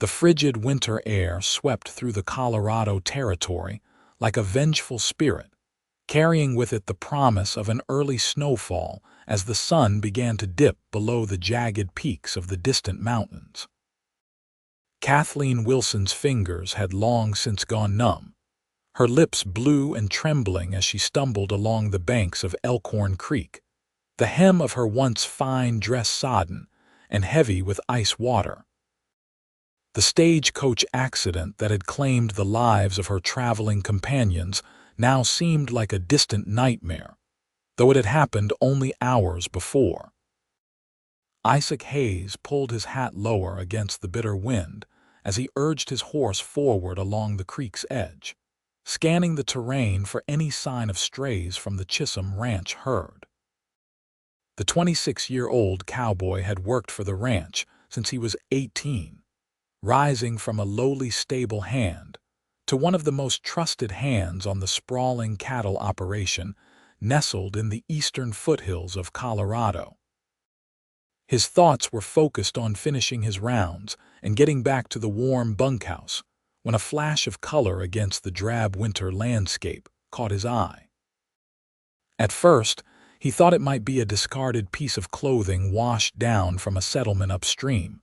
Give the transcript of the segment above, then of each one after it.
The frigid winter air swept through the Colorado territory like a vengeful spirit, carrying with it the promise of an early snowfall as the sun began to dip below the jagged peaks of the distant mountains. Kathleen Wilson's fingers had long since gone numb, her lips blue and trembling as she stumbled along the banks of Elkhorn Creek, the hem of her once fine dress sodden and heavy with ice water. The stagecoach accident that had claimed the lives of her traveling companions now seemed like a distant nightmare, though it had happened only hours before. Isaac Hayes pulled his hat lower against the bitter wind as he urged his horse forward along the creek's edge, scanning the terrain for any sign of strays from the Chisholm Ranch herd. The 26-year-old cowboy had worked for the ranch since he was 18, rising from a lowly stable hand to one of the most trusted hands on the sprawling cattle operation nestled in the eastern foothills of Colorado. His thoughts were focused on finishing his rounds and getting back to the warm bunkhouse when a flash of color against the drab winter landscape caught his eye. At first, he thought it might be a discarded piece of clothing washed down from a settlement upstream,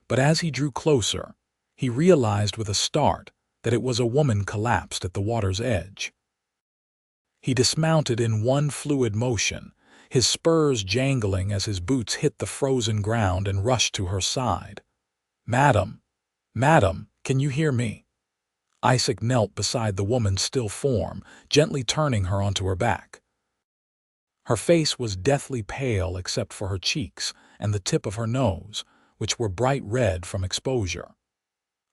but as he drew closer, he realized with a start that it was a woman collapsed at the water's edge. He dismounted in one fluid motion, his spurs jangling as his boots hit the frozen ground, and rushed to her side. "Madam, madam, can you hear me?" Isaac knelt beside the woman's still form, gently turning her onto her back. Her face was deathly pale except for her cheeks and the tip of her nose, which were bright red from exposure.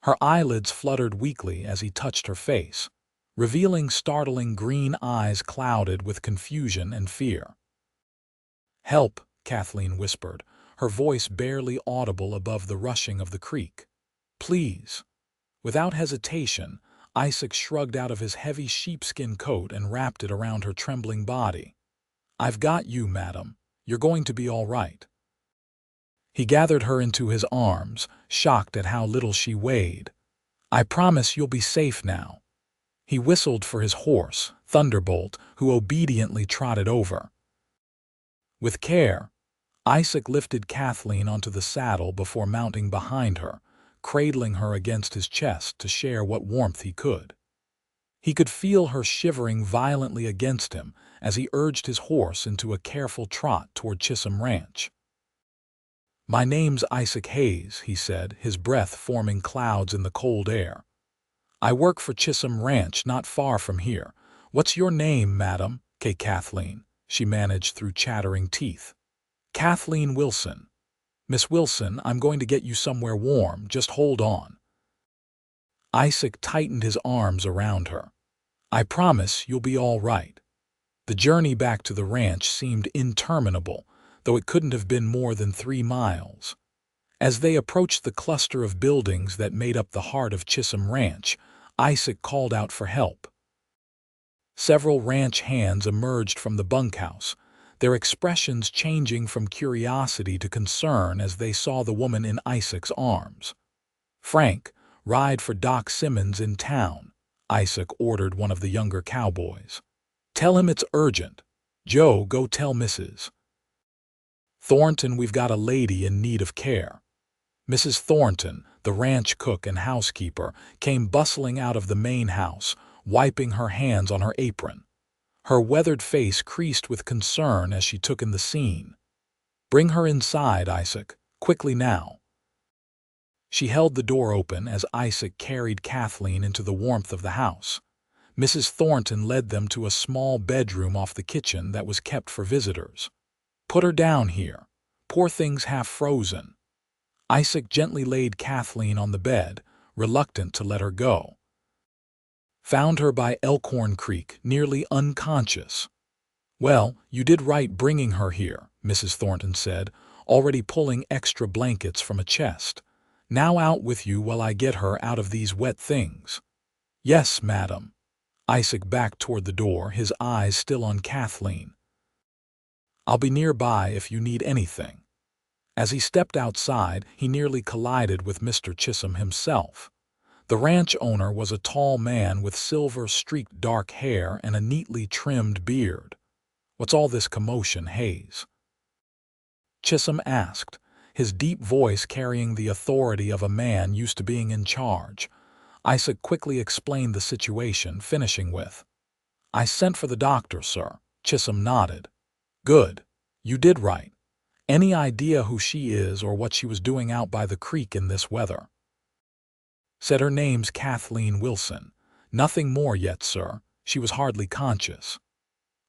Her eyelids fluttered weakly as he touched her face, revealing startling green eyes clouded with confusion and fear. "Help," Kathleen whispered, her voice barely audible above the rushing of the creek. "Please." Without hesitation, Isaac shrugged out of his heavy sheepskin coat and wrapped it around her trembling body. "I've got you, madam. You're going to be all right." He gathered her into his arms, shocked at how little she weighed. "I promise you'll be safe now." He whistled for his horse, Thunderbolt, who obediently trotted over. With care, Isaac lifted Kathleen onto the saddle before mounting behind her, cradling her against his chest to share what warmth he could. He could feel her shivering violently against him as he urged his horse into a careful trot toward Chisholm Ranch. "My name's Isaac Hayes," he said, his breath forming clouds in the cold air. "I work for Chisholm Ranch not far from here. What's your name, madam?" Kathleen, she managed through chattering teeth. "Kathleen Wilson. Miss Wilson, I'm going to get you somewhere warm. Just hold on." Isaac tightened his arms around her. "I promise you'll be all right." The journey back to the ranch seemed interminable, though it couldn't have been more than 3 miles. As they approached the cluster of buildings that made up the heart of Chisholm Ranch, Isaac called out for help. Several ranch hands emerged from the bunkhouse, their expressions changing from curiosity to concern as they saw the woman in Isaac's arms. "Frank, ride for Doc Simmons in town," Isaac ordered one of the younger cowboys. "Tell him it's urgent. Joe, go tell Mrs. Thornton we've got a lady in need of care." Mrs. Thornton, the ranch cook and housekeeper, came bustling out of the main house, wiping her hands on her apron. Her weathered face creased with concern as she took in the scene. "Bring her inside, Isaac. Quickly now." She held the door open as Isaac carried Kathleen into the warmth of the house. Mrs. Thornton led them to a small bedroom off the kitchen that was kept for visitors. "Put her down here. Poor thing's half frozen." Isaac gently laid Kathleen on the bed, reluctant to let her go. "Found her by Elkhorn Creek, nearly unconscious." "Well, you did right bringing her here," Mrs. Thornton said, already pulling extra blankets from a chest. "Now out with you while I get her out of these wet things." "Yes, madam." Isaac backed toward the door, his eyes still on Kathleen. "I'll be nearby if you need anything." As he stepped outside, he nearly collided with Mr. Chisholm himself. The ranch owner was a tall man with silver-streaked dark hair and a neatly trimmed beard. "What's all this commotion, Hayes?" Chisholm asked, his deep voice carrying the authority of a man used to being in charge. Isaac quickly explained the situation, finishing with, "I sent for the doctor, sir." Chisholm nodded. "Good. You did right. Any idea who she is or what she was doing out by the creek in this weather?" "Said her name's Kathleen Wilson. Nothing more yet, sir. She was hardly conscious."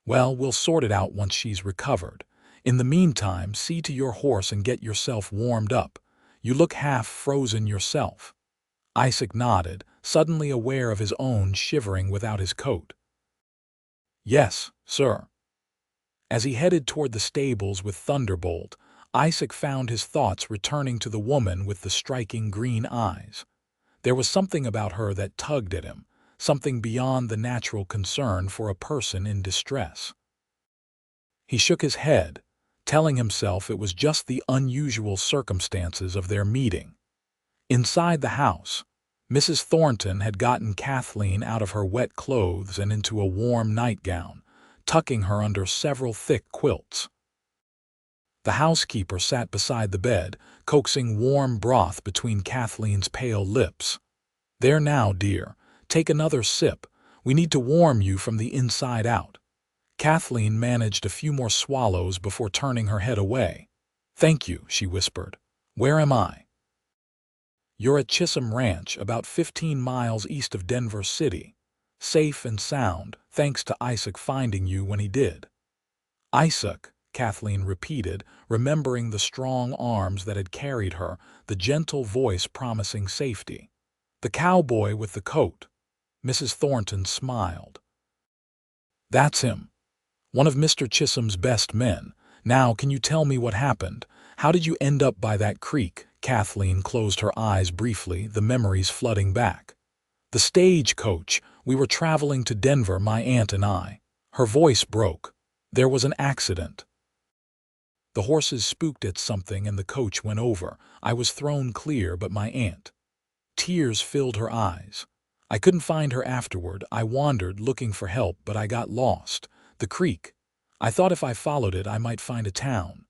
"Well, we'll sort it out once she's recovered. In the meantime, see to your horse and get yourself warmed up. You look half frozen yourself." Isaac nodded, suddenly aware of his own shivering without his coat. "Yes, sir." As he headed toward the stables with Thunderbolt, Isaac found his thoughts returning to the woman with the striking green eyes. There was something about her that tugged at him, something beyond the natural concern for a person in distress. He shook his head, telling himself it was just the unusual circumstances of their meeting. Inside the house, Mrs. Thornton had gotten Kathleen out of her wet clothes and into a warm nightgown, tucking her under several thick quilts. The housekeeper sat beside the bed, coaxing warm broth between Kathleen's pale lips. "There now, dear, take another sip. We need to warm you from the inside out." Kathleen managed a few more swallows before turning her head away. "Thank you," she whispered. "Where am I?" "You're at Chisholm Ranch, about 15 miles east of Denver City. Safe and sound, thanks to Isaac finding you when he did." "Isaac," Kathleen repeated, remembering the strong arms that had carried her, the gentle voice promising safety. "The cowboy with the coat." Mrs. Thornton smiled. "That's him. One of Mr. Chisholm's best men. Now, can you tell me what happened? How did you end up by that creek?" Kathleen closed her eyes briefly, the memories flooding back. "The stagecoach. We were traveling to Denver, my aunt and I." Her voice broke. "There was an accident. The horses spooked at something and the coach went over. I was thrown clear, but my aunt—" Tears filled her eyes. "I couldn't find her afterward. I wandered looking for help, but I got lost. The creek. I thought if I followed it I might find a town."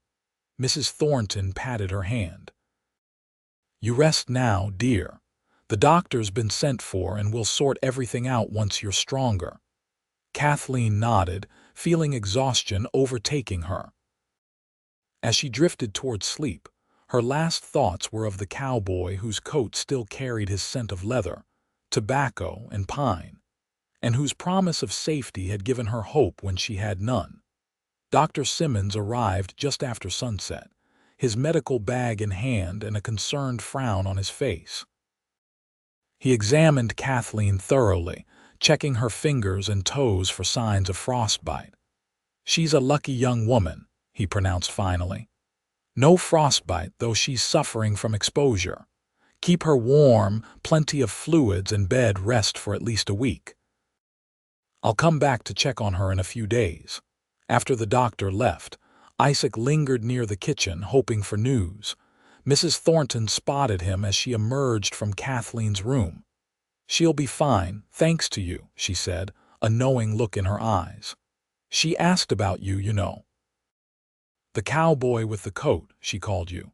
Mrs. Thornton patted her hand. "You rest now, dear. The doctor's been sent for and we'll sort everything out once you're stronger." Kathleen nodded, feeling exhaustion overtaking her. As she drifted toward sleep, her last thoughts were of the cowboy whose coat still carried his scent of leather, tobacco, and pine, and whose promise of safety had given her hope when she had none. Dr. Simmons arrived just after sunset, his medical bag in hand and a concerned frown on his face. He examined Kathleen thoroughly, checking her fingers and toes for signs of frostbite. "She's a lucky young woman," he pronounced finally. "No frostbite, though she's suffering from exposure. Keep her warm, plenty of fluids, and bed rest for at least a week. I'll come back to check on her in a few days." After the doctor left, Isaac lingered near the kitchen, hoping for news. Mrs. Thornton spotted him as she emerged from Kathleen's room. "She'll be fine, thanks to you," she said, a knowing look in her eyes. "She asked about you, you know. The cowboy with the coat, she called you."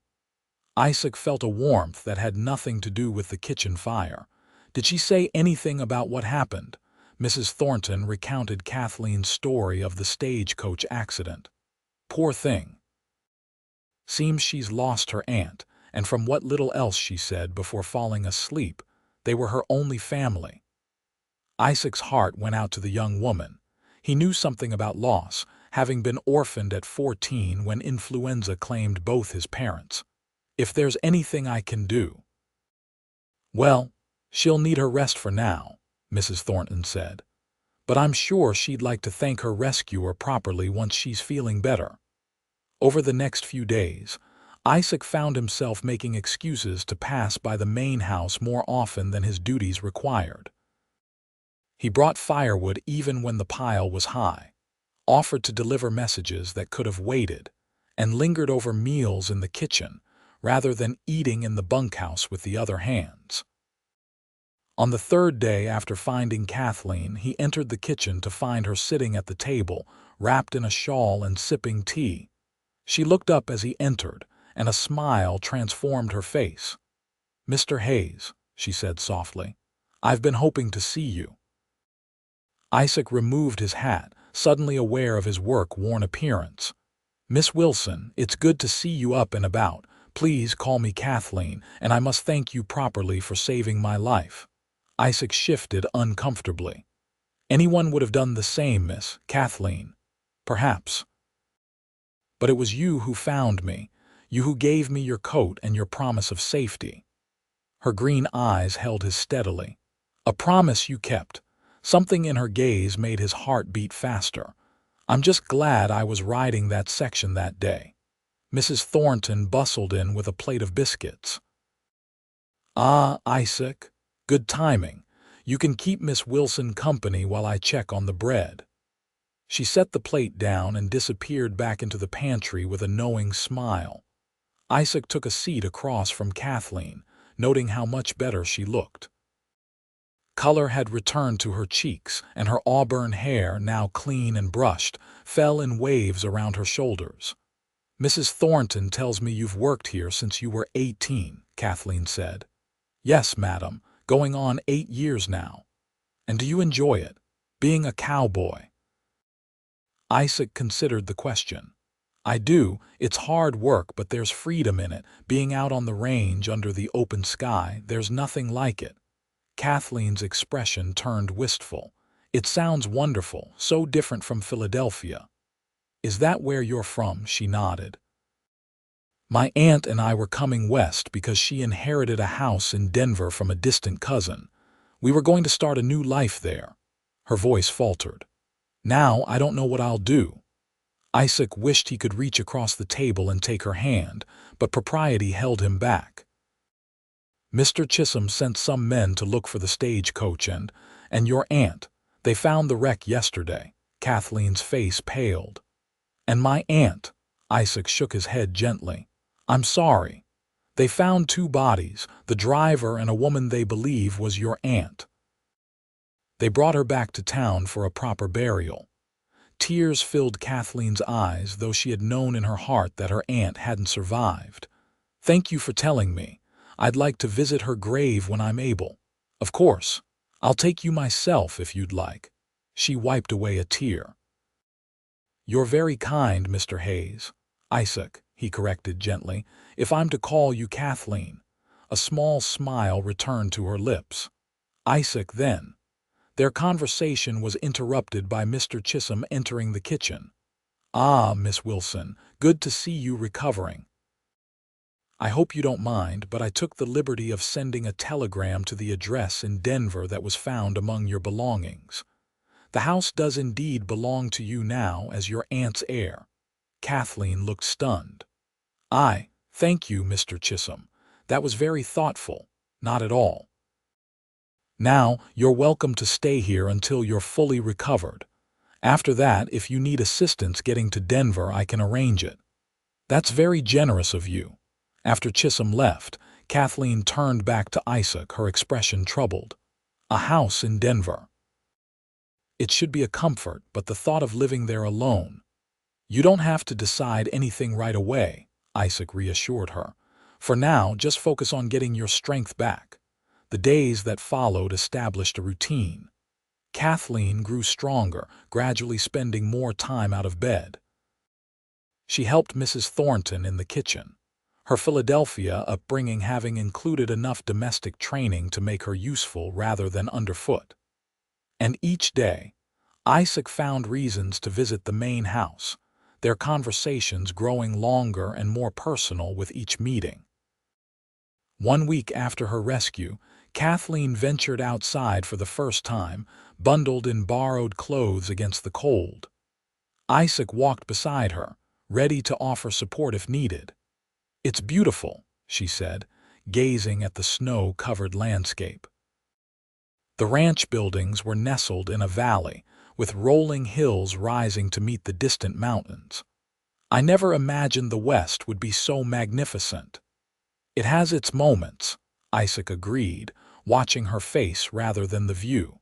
Isaac felt a warmth that had nothing to do with the kitchen fire. "Did she say anything about what happened?" Mrs. Thornton recounted Kathleen's story of the stagecoach accident. "Poor thing. Seems she's lost her aunt, and from what little else she said before falling asleep, they were her only family." Isaac's heart went out to the young woman. He knew something about loss, having been orphaned at 14 when influenza claimed both his parents. "If there's anything I can do—" "Well, she'll need her rest for now," Mrs. Thornton said. "But I'm sure she'd like to thank her rescuer properly once she's feeling better." Over the next few days, Isaac found himself making excuses to pass by the main house more often than his duties required. He brought firewood even when the pile was high, offered to deliver messages that could have waited, and lingered over meals in the kitchen rather than eating in the bunkhouse with the other hands. On the third day after finding Kathleen, he entered the kitchen to find her sitting at the table, wrapped in a shawl and sipping tea. She looked up as he entered, and a smile transformed her face. "Mr. Hayes," she said softly, "I've been hoping to see you." Isaac removed his hat, suddenly aware of his work-worn appearance. "Miss Wilson, it's good to see you up and about. Please call me Kathleen, and I must thank you properly for saving my life." Isaac shifted uncomfortably. "Anyone would have done the same, Miss Kathleen. Perhaps. But it was you who found me, you who gave me your coat and your promise of safety." Her green eyes held his steadily. "A promise you kept." Something in her gaze made his heart beat faster. "I'm just glad I was riding that section that day." Mrs. Thornton bustled in with a plate of biscuits. "Ah, Isaac, good timing. You can keep Miss Wilson company while I check on the bread." She set the plate down and disappeared back into the pantry with a knowing smile. Isaac took a seat across from Kathleen, noting how much better she looked. Color had returned to her cheeks, and her auburn hair, now clean and brushed, fell in waves around her shoulders. "Mrs. Thornton tells me you've worked here since you were 18, Kathleen said. "Yes, madam, going on 8 years now." "And do you enjoy it, being a cowboy?" Isaac considered the question. "I do. It's hard work, but there's freedom in it. Being out on the range under the open sky, there's nothing like it." Kathleen's expression turned wistful. "It sounds wonderful, so different from Philadelphia." "Is that where you're from?" She nodded. "My aunt and I were coming west because she inherited a house in Denver from a distant cousin. We were going to start a new life there." Her voice faltered. "Now I don't know what I'll do." Isaac wished he could reach across the table and take her hand, but propriety held him back. "Mr. Chisholm sent some men to look for the stagecoach and your aunt. They found the wreck yesterday." Kathleen's face paled. "And my aunt." Isaac shook his head gently. "I'm sorry. They found 2 bodies, the driver and a woman they believe was your aunt. They brought her back to town for a proper burial." Tears filled Kathleen's eyes, though she had known in her heart that her aunt hadn't survived. "Thank you for telling me. I'd like to visit her grave when I'm able." "Of course. I'll take you myself if you'd like." She wiped away a tear. "You're very kind, Mr. Hayes." "Isaac," he corrected gently, "if I'm to call you Kathleen." A small smile returned to her lips. "Isaac, then." Their conversation was interrupted by Mr. Chisholm entering the kitchen. "Ah, Miss Wilson, good to see you recovering. I hope you don't mind, but I took the liberty of sending a telegram to the address in Denver that was found among your belongings. The house does indeed belong to you now as your aunt's heir." Kathleen looked stunned. Thank you, Mr. Chisholm. That was very thoughtful." "Not at all. Now, you're welcome to stay here until you're fully recovered. After that, if you need assistance getting to Denver, I can arrange it." "That's very generous of you." After Chisholm left, Kathleen turned back to Isaac, her expression troubled. "A house in Denver. It should be a comfort, but the thought of living there alone—" "You don't have to decide anything right away," Isaac reassured her. "For now, just focus on getting your strength back." The days that followed established a routine. Kathleen grew stronger, gradually spending more time out of bed. She helped Mrs. Thornton in the kitchen, her Philadelphia upbringing having included enough domestic training to make her useful rather than underfoot. And each day, Isaac found reasons to visit the main house, their conversations growing longer and more personal with each meeting. 1 week after her rescue, Kathleen ventured outside for the first time, bundled in borrowed clothes against the cold. Isaac walked beside her, ready to offer support if needed. "It's beautiful," she said, gazing at the snow-covered landscape. The ranch buildings were nestled in a valley, with rolling hills rising to meet the distant mountains. I never imagined the West would be so magnificent. It has its moments, Isaac agreed, watching her face rather than the view.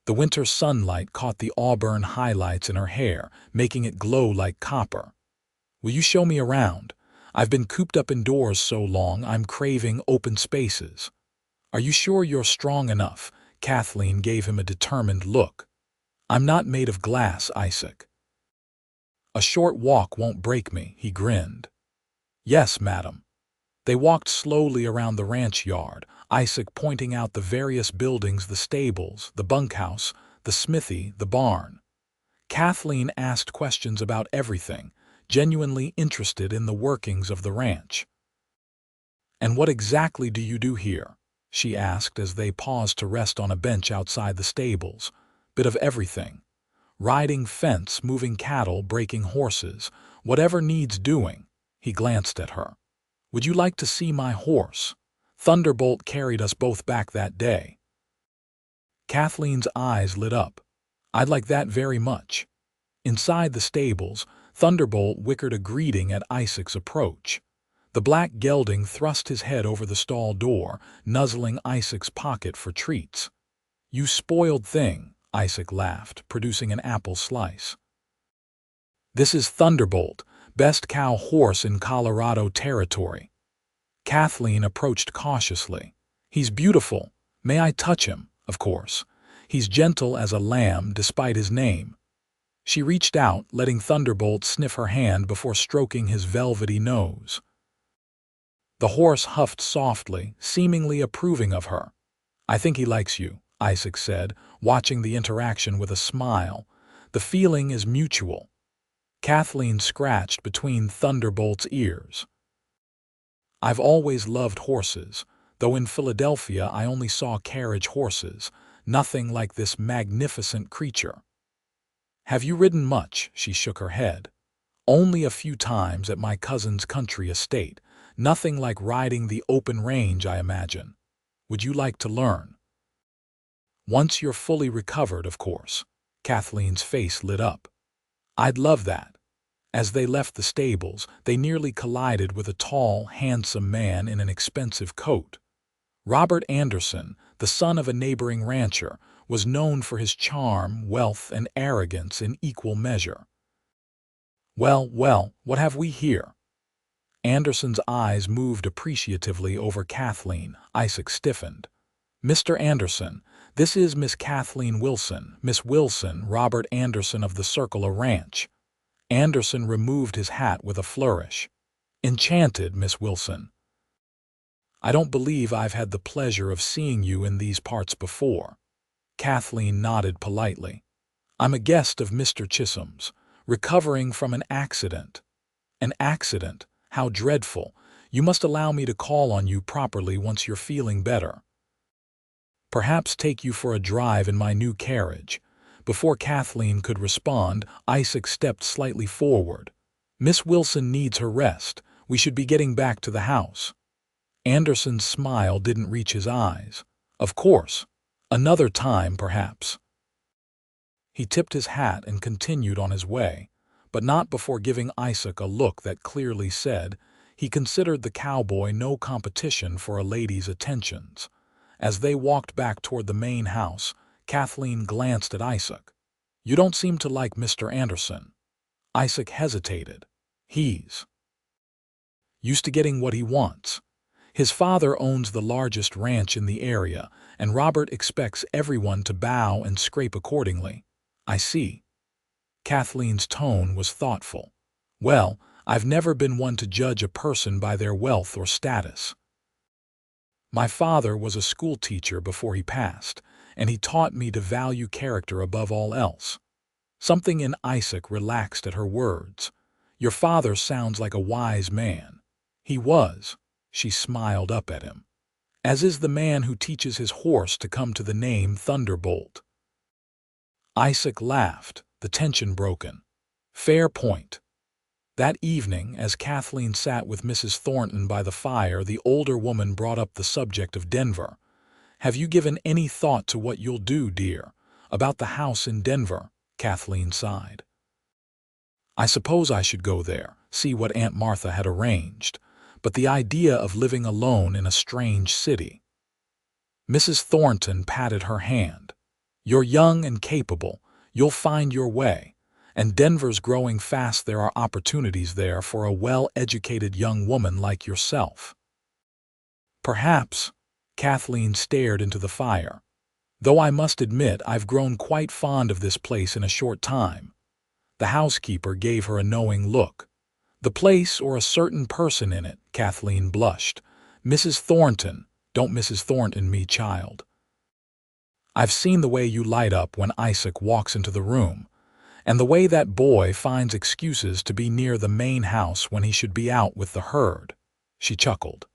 The winter sunlight caught the auburn highlights in her hair, making it glow like copper. Will you show me around? I've been cooped up indoors so long I'm craving open spaces. Are you sure you're strong enough? Kathleen gave him a determined look. I'm not made of glass, Isaac. A short walk won't break me, he grinned. Yes, madam. They walked slowly around the ranch yard, Isaac pointing out the various buildings, the stables, the bunkhouse, the smithy, the barn. Kathleen asked questions about everything, genuinely interested in the workings of the ranch. And what exactly do you do here? She asked as they paused to rest on a bench outside the stables. Bit of everything. Riding fence, moving cattle, breaking horses, whatever needs doing. He glanced at her. Would you like to see my horse? Thunderbolt carried us both back that day. Kathleen's eyes lit up. I'd like that very much. Inside the stables, Thunderbolt whickered a greeting at Isaac's approach. The black gelding thrust his head over the stall door, nuzzling Isaac's pocket for treats. You spoiled thing, Isaac laughed, producing an apple slice. This is Thunderbolt, best cow horse in Colorado territory. Kathleen approached cautiously. He's beautiful. May I touch him? Of course. He's gentle as a lamb despite his name. She reached out, letting Thunderbolt sniff her hand before stroking his velvety nose. The horse huffed softly, seemingly approving of her. I think he likes you, Isaac said, watching the interaction with a smile. The feeling is mutual. Kathleen scratched between Thunderbolt's ears. I've always loved horses, though in Philadelphia I only saw carriage horses, nothing like this magnificent creature. Have you ridden much? She shook her head. Only a few times at my cousin's country estate, nothing like riding the open range, I imagine. Would you like to learn? Once you're fully recovered, of course. Kathleen's face lit up. I'd love that. As they left the stables, they nearly collided with a tall, handsome man in an expensive coat. Robert Anderson, the son of a neighboring rancher, was known for his charm, wealth, and arrogance in equal measure. Well, what have we here? Anderson's eyes moved appreciatively over Kathleen. Isaac stiffened. Mr. Anderson, this is Miss Kathleen Wilson. Miss Wilson, Robert Anderson of the Circle Ranch. Anderson removed his hat with a flourish. Enchanted, Miss Wilson. I don't believe I've had the pleasure of seeing you in these parts before. Kathleen nodded politely. I'm a guest of Mr. Chisholm's, recovering from an accident. An accident? How dreadful. You must allow me to call on you properly once you're feeling better. Perhaps take you for a drive in my new carriage. Before Kathleen could respond, Isaac stepped slightly forward. Miss Wilson needs her rest. We should be getting back to the house. Anderson's smile didn't reach his eyes. Of course. Another time, perhaps. He tipped his hat and continued on his way, but not before giving Isaac a look that clearly said he considered the cowboy no competition for a lady's attentions. As they walked back toward the main house, Kathleen glanced at Isaac. You don't seem to like Mr. Anderson. Isaac hesitated. He's used to getting what he wants. His father owns the largest ranch in the area, and Robert expects everyone to bow and scrape accordingly. I see. Kathleen's tone was thoughtful. Well, I've never been one to judge a person by their wealth or status. My father was a school teacher before he passed, and he taught me to value character above all else. Something in Isaac relaxed at her words. Your father sounds like a wise man. He was. She smiled up at him. As is the man who teaches his horse to come to the name Thunderbolt. Isaac laughed, the tension broken. Fair point. That evening, as Kathleen sat with Mrs. Thornton by the fire, the older woman brought up the subject of Denver. Have you given any thought to what you'll do, dear, about the house in Denver? Kathleen sighed. I suppose I should go there, see what Aunt Martha had arranged, but the idea of living alone in a strange city. Mrs. Thornton patted her hand. You're young and capable. You'll find your way. And Denver's growing fast. There are opportunities there for a well-educated young woman like yourself. Perhaps. Kathleen stared into the fire. Though I must admit I've grown quite fond of this place in a short time. The housekeeper gave her a knowing look. The place or a certain person in it, Kathleen blushed. Mrs. Thornton. Don't Mrs. Thornton me, child. I've seen the way you light up when Isaac walks into the room, and the way that boy finds excuses to be near the main house when he should be out with the herd. She chuckled.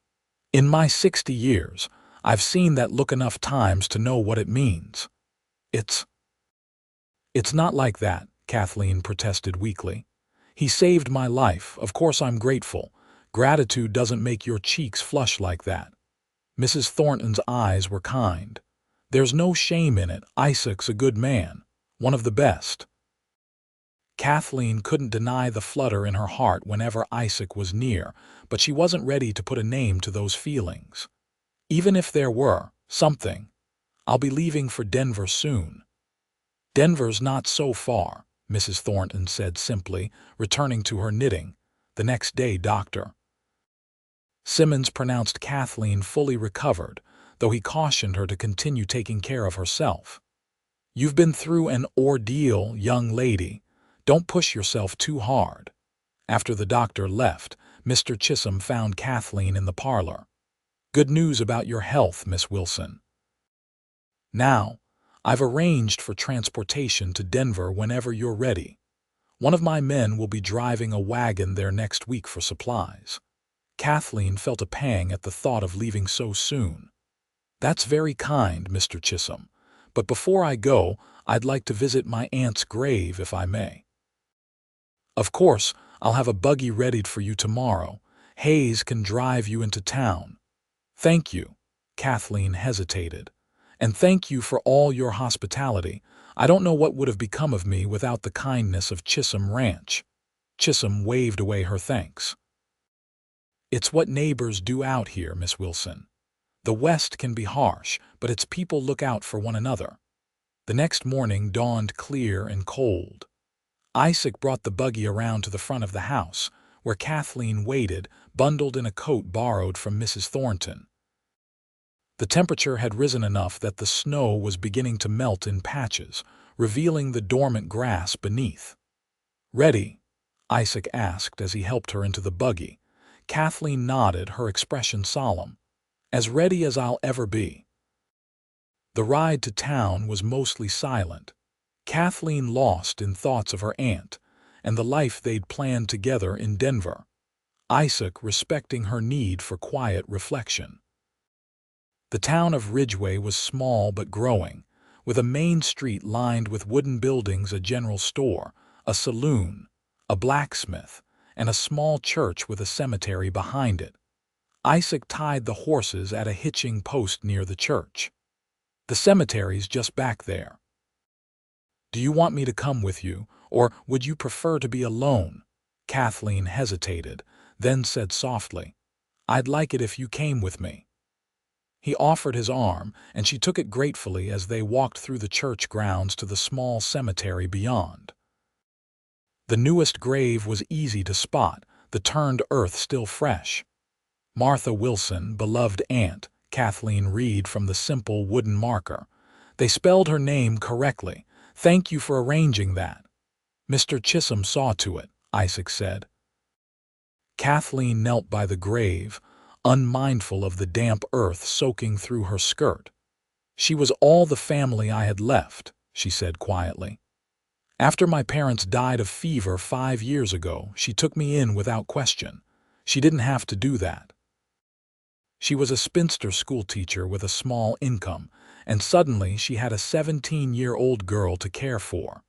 In my 60 years, I've seen that look enough times to know what it means. It's not like that, Kathleen protested weakly. He saved my life. Of course I'm grateful. Gratitude doesn't make your cheeks flush like that. Mrs. Thornton's eyes were kind. There's no shame in it. Isaac's a good man, one of the best. Kathleen couldn't deny the flutter in her heart whenever Isaac was near, but she wasn't ready to put a name to those feelings. Even if there were something, I'll be leaving for Denver soon. Denver's not so far, Mrs. Thornton said simply, returning to her knitting. The next day, Dr. Simmons pronounced Kathleen fully recovered, though he cautioned her to continue taking care of herself. You've been through an ordeal, young lady. Don't push yourself too hard. After the doctor left, Mr. Chisholm found Kathleen in the parlor. Good news about your health, Miss Wilson. Now, I've arranged for transportation to Denver whenever you're ready. One of my men will be driving a wagon there next week for supplies. Kathleen felt a pang at the thought of leaving so soon. That's very kind, Mr. Chisholm, but before I go, I'd like to visit my aunt's grave if I may. Of course, I'll have a buggy readied for you tomorrow. Hayes can drive you into town. Thank you. Kathleen hesitated. And thank you for all your hospitality. I don't know what would have become of me without the kindness of Chisholm Ranch. Chisholm waved away her thanks. It's what neighbors do out here, Miss Wilson. The West can be harsh, but its people look out for one another. The next morning dawned clear and cold. Isaac brought the buggy around to the front of the house, where Kathleen waited, bundled in a coat borrowed from Mrs. Thornton. The temperature had risen enough that the snow was beginning to melt in patches, revealing the dormant grass beneath. Ready? Isaac asked as he helped her into the buggy. Kathleen nodded, her expression solemn. As ready as I'll ever be. The ride to town was mostly silent. Kathleen lost in thoughts of her aunt and the life they'd planned together in Denver. Isaac respecting her need for quiet reflection. The town of Ridgeway was small but growing, with a main street lined with wooden buildings, a general store, a saloon, a blacksmith, and a small church with a cemetery behind it. Isaac tied the horses at a hitching post near the church. The cemetery's just back there. Do you want me to come with you, or would you prefer to be alone? Kathleen hesitated, then said softly, I'd like it if you came with me. He offered his arm, and she took it gratefully as they walked through the church grounds to the small cemetery beyond. The newest grave was easy to spot, the turned earth still fresh. Martha Wilson, beloved aunt, Kathleen read from the simple wooden marker. They spelled her name correctly. Thank you for arranging that. Mr. Chisholm saw to it, Isaac said. Kathleen knelt by the grave, unmindful of the damp earth soaking through her skirt. She was all the family I had left, she said quietly. After my parents died of fever 5 years ago, she took me in without question. She didn't have to do that. She was a spinster schoolteacher with a small income, and suddenly she had a 17-year-old girl to care for.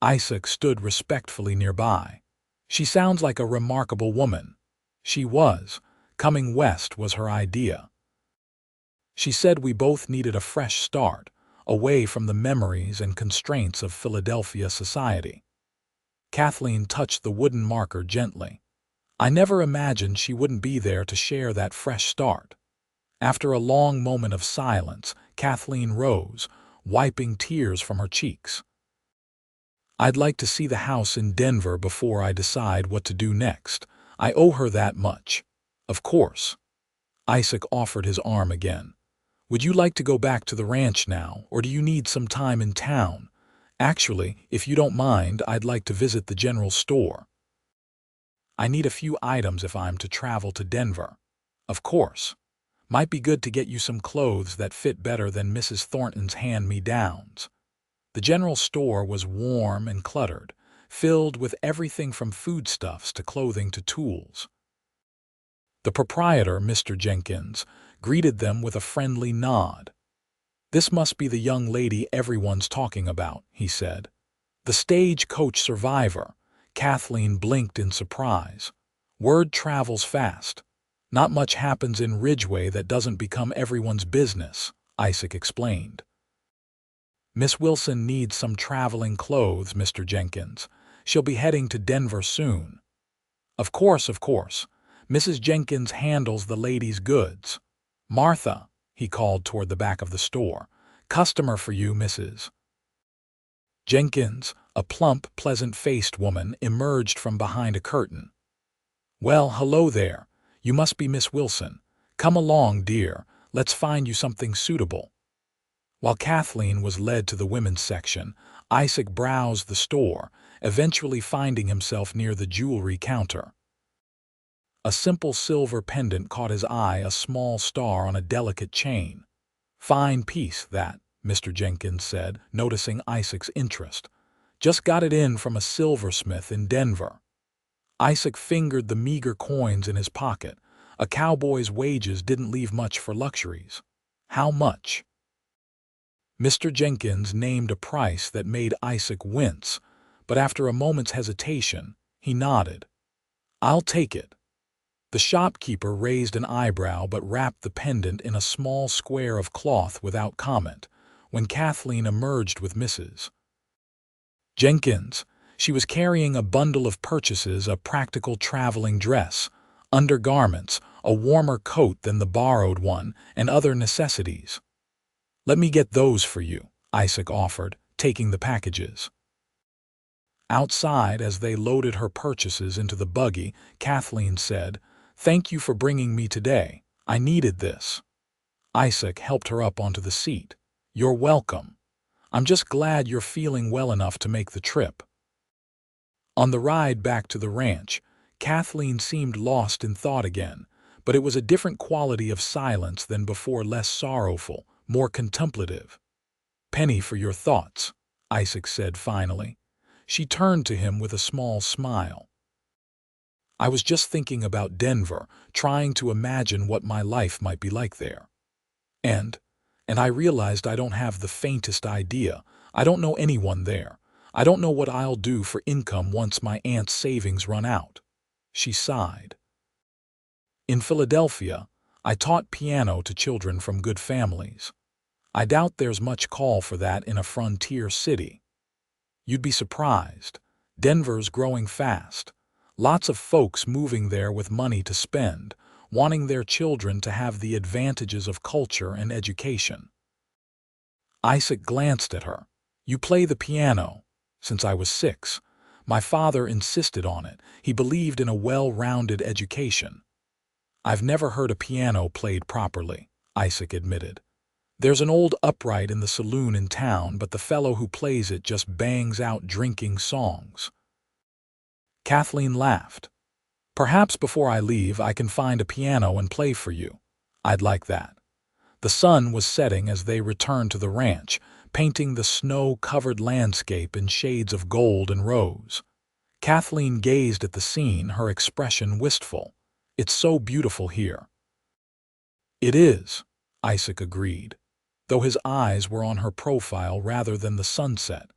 Isaac stood respectfully nearby. She sounds like a remarkable woman. She was. Coming west was her idea. She said we both needed a fresh start, away from the memories and constraints of Philadelphia society. Kathleen touched the wooden marker gently. I never imagined she wouldn't be there to share that fresh start. After a long moment of silence, Kathleen rose, wiping tears from her cheeks. I'd like to see the house in Denver before I decide what to do next. I owe her that much. Of course. Isaac offered his arm again. Would you like to go back to the ranch now, or do you need some time in town? Actually, if you don't mind, I'd like to visit the general store. I need a few items if I'm to travel to Denver. Of course. Might be good to get you some clothes that fit better than Mrs. Thornton's hand-me-downs. The general store was warm and cluttered, filled with everything from foodstuffs to clothing to tools. The proprietor, Mr. Jenkins, greeted them with a friendly nod. This must be the young lady everyone's talking about, he said. The stagecoach survivor. Kathleen blinked in surprise. Word travels fast. Not much happens in Ridgeway that doesn't become everyone's business, Isaac explained. Miss Wilson needs some traveling clothes, Mr. Jenkins. She'll be heading to Denver soon. Of course. Mrs. Jenkins handles the ladies' goods. Martha, he called toward the back of the store. Customer for you, Mrs. Jenkins, a plump, pleasant-faced woman, emerged from behind a curtain. Well, hello there. You must be Miss Wilson. Come along, dear. Let's find you something suitable. While Kathleen was led to the women's section, Isaac browsed the store, eventually finding himself near the jewelry counter. A simple silver pendant caught his eye, a small star on a delicate chain. Fine piece, that, Mr. Jenkins said, noticing Isaac's interest. Just got it in from a silversmith in Denver. Isaac fingered the meager coins in his pocket. A cowboy's wages didn't leave much for luxuries. How much? Mr. Jenkins named a price that made Isaac wince, but after a moment's hesitation, he nodded. I'll take it. The shopkeeper raised an eyebrow but wrapped the pendant in a small square of cloth without comment when Kathleen emerged with Mrs. Jenkins. She was carrying a bundle of purchases, a practical traveling dress, undergarments, a warmer coat than the borrowed one, and other necessities. Let me get those for you, Isaac offered, taking the packages. Outside, as they loaded her purchases into the buggy, Kathleen said, Thank you for bringing me today. I needed this. Isaac helped her up onto the seat. You're welcome. I'm just glad you're feeling well enough to make the trip. On the ride back to the ranch, Kathleen seemed lost in thought again, but it was a different quality of silence than before, less sorrowful, more contemplative. Penny for your thoughts, Isaac said finally. She turned to him with a small smile. I was just thinking about Denver, trying to imagine what my life might be like there. And I realized I don't have the faintest idea. I don't know anyone there. I don't know what I'll do for income once my aunt's savings run out. She sighed. In Philadelphia, I taught piano to children from good families. I doubt there's much call for that in a frontier city. You'd be surprised. Denver's growing fast. Lots of folks moving there with money to spend, wanting their children to have the advantages of culture and education. Isaac glanced at her. You play the piano. Since I was 6. My father insisted on it. He believed in a well-rounded education. I've never heard a piano played properly, Isaac admitted. There's an old upright in the saloon in town, but the fellow who plays it just bangs out drinking songs. Kathleen laughed. Perhaps before I leave I can find a piano and play for you. I'd like that. The sun was setting as they returned to the ranch, painting the snow-covered landscape in shades of gold and rose. Kathleen gazed at the scene, her expression wistful. It's so beautiful here. It is, Isaac agreed, though his eyes were on her profile rather than the sunset.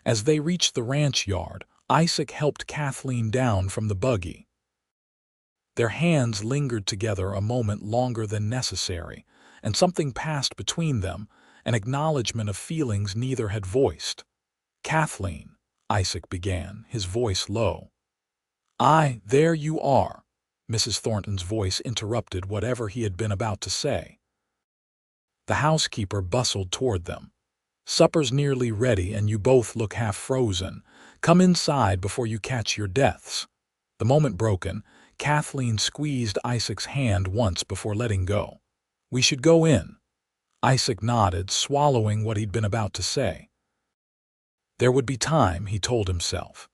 As they reached the ranch yard, Isaac helped Kathleen down from the buggy. Their hands lingered together a moment longer than necessary, and something passed between them, an acknowledgement of feelings neither had voiced. Kathleen, Isaac began, his voice low. There you are. Mrs. Thornton's voice interrupted whatever he had been about to say. The housekeeper bustled toward them. Supper's nearly ready and you both look half frozen. Come inside before you catch your deaths. The moment broken, Kathleen squeezed Isaac's hand once before letting go. We should go in. Isaac nodded, swallowing what he'd been about to say. There would be time, he told himself.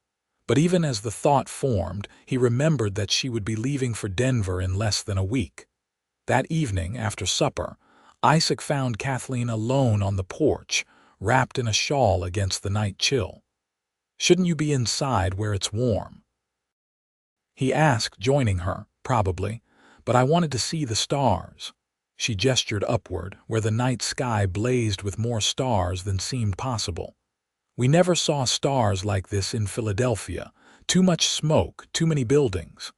But even as the thought formed, he remembered that she would be leaving for Denver in less than a week. That evening, after supper, Isaac found Kathleen alone on the porch, wrapped in a shawl against the night chill. Shouldn't you be inside where it's warm? He asked, joining her, probably, but I wanted to see the stars. She gestured upward, where the night sky blazed with more stars than seemed possible. We never saw stars like this in Philadelphia. Too much smoke, too many buildings.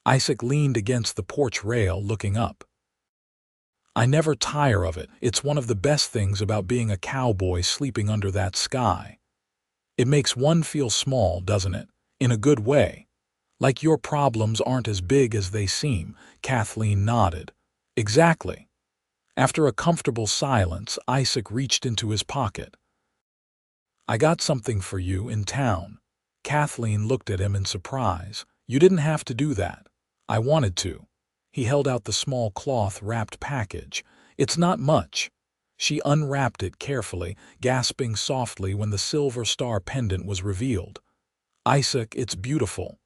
Isaac leaned against the porch rail, looking up. I never tire of it. It's one of the best things about being a cowboy sleeping under that sky. It makes one feel small, doesn't it? In a good way. Like your problems aren't as big as they seem, Kathleen nodded. Exactly. After a comfortable silence, Isaac reached into his pocket. I got something for you in town. Kathleen looked at him in surprise. You didn't have to do that. I wanted to. He held out the small cloth-wrapped package. It's not much. She unwrapped it carefully, gasping softly when the silver star pendant was revealed. Isaac, it's beautiful.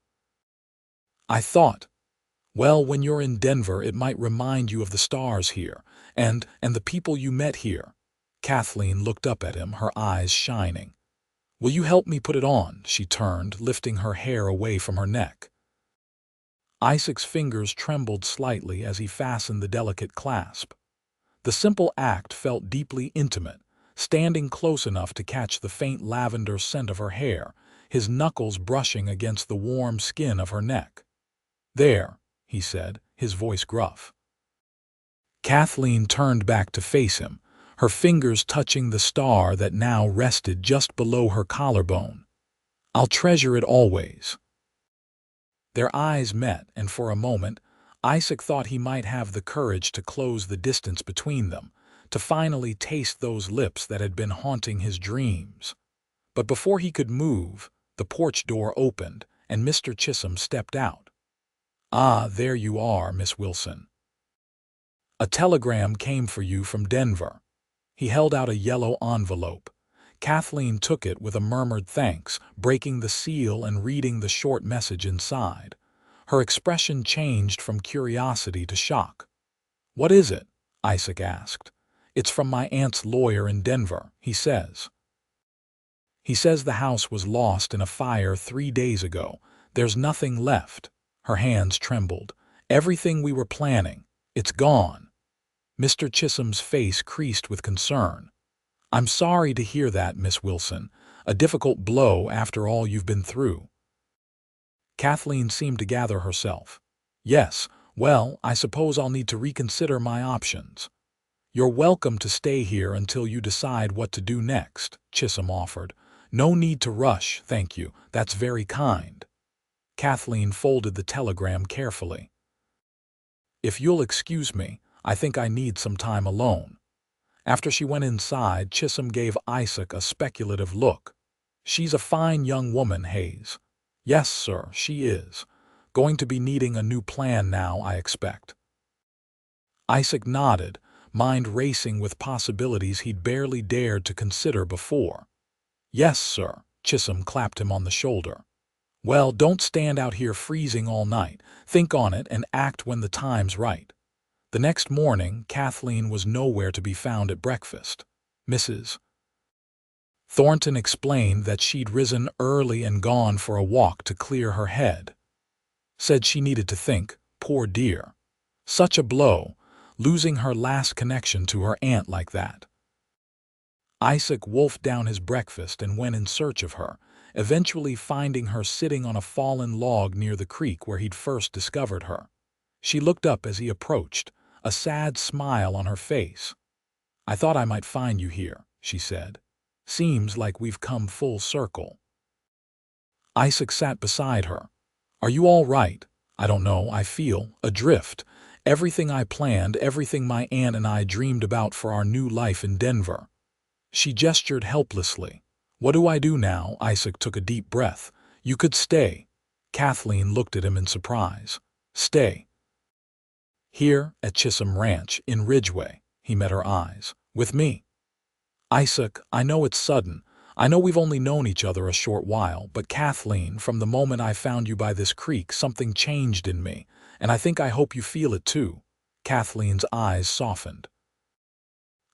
I thought, well, when you're in Denver, it might remind you of the stars here, and the people you met here. Kathleen looked up at him, her eyes shining. Will you help me put it on? She turned, lifting her hair away from her neck. Isaac's fingers trembled slightly as he fastened the delicate clasp. The simple act felt deeply intimate, standing close enough to catch the faint lavender scent of her hair, his knuckles brushing against the warm skin of her neck. There, he said, his voice gruff. Kathleen turned back to face him, her fingers touching the star that now rested just below her collarbone. I'll treasure it always. Their eyes met, and for a moment, Isaac thought he might have the courage to close the distance between them, to finally taste those lips that had been haunting his dreams. But before he could move, the porch door opened, and Mr. Chisholm stepped out. There you are, Miss Wilson. A telegram came for you from Denver. He held out a yellow envelope. Kathleen took it with a murmured thanks, breaking the seal and reading the short message inside. Her expression changed from curiosity to shock. What is it? Isaac asked. It's from my aunt's lawyer in Denver, he says. He says the house was lost in a fire 3 days ago. There's nothing left. Her hands trembled. Everything we were planning. It's gone. Mr. Chisholm's face creased with concern. I'm sorry to hear that, Miss Wilson. A difficult blow after all you've been through. Kathleen seemed to gather herself. Yes, well, I suppose I'll need to reconsider my options. You're welcome to stay here until you decide what to do next, Chisholm offered. No need to rush, thank you. That's very kind. Kathleen folded the telegram carefully. If you'll excuse me, I think I need some time alone. After she went inside, Chisholm gave Isaac a speculative look. She's a fine young woman, Hayes. Yes, sir, she is. Going to be needing a new plan now, I expect. Isaac nodded, mind racing with possibilities he'd barely dared to consider before. Yes, sir, Chisholm clapped him on the shoulder. Well, don't stand out here freezing all night. Think on it and act when the time's right. The next morning, Kathleen was nowhere to be found at breakfast. Mrs. Thornton explained that she'd risen early and gone for a walk to clear her head. Said she needed to think, poor dear. Such a blow, losing her last connection to her aunt like that. Isaac wolfed down his breakfast and went in search of her, eventually finding her sitting on a fallen log near the creek where he'd first discovered her. She looked up as he approached, a sad smile on her face. I thought I might find you here, she said. Seems like we've come full circle. Isaac sat beside her. Are you all right? I don't know, I feel adrift. Everything I planned, everything my aunt and I dreamed about for our new life in Denver. She gestured helplessly. What do I do now? Isaac took a deep breath. You could stay. Kathleen looked at him in surprise. Stay. Here, at Chisholm Ranch, in Ridgeway. He met her eyes. With me. Isaac, I know it's sudden. I know we've only known each other a short while, but Kathleen, from the moment I found you by this creek, something changed in me, and I hope you feel it too. Kathleen's eyes softened.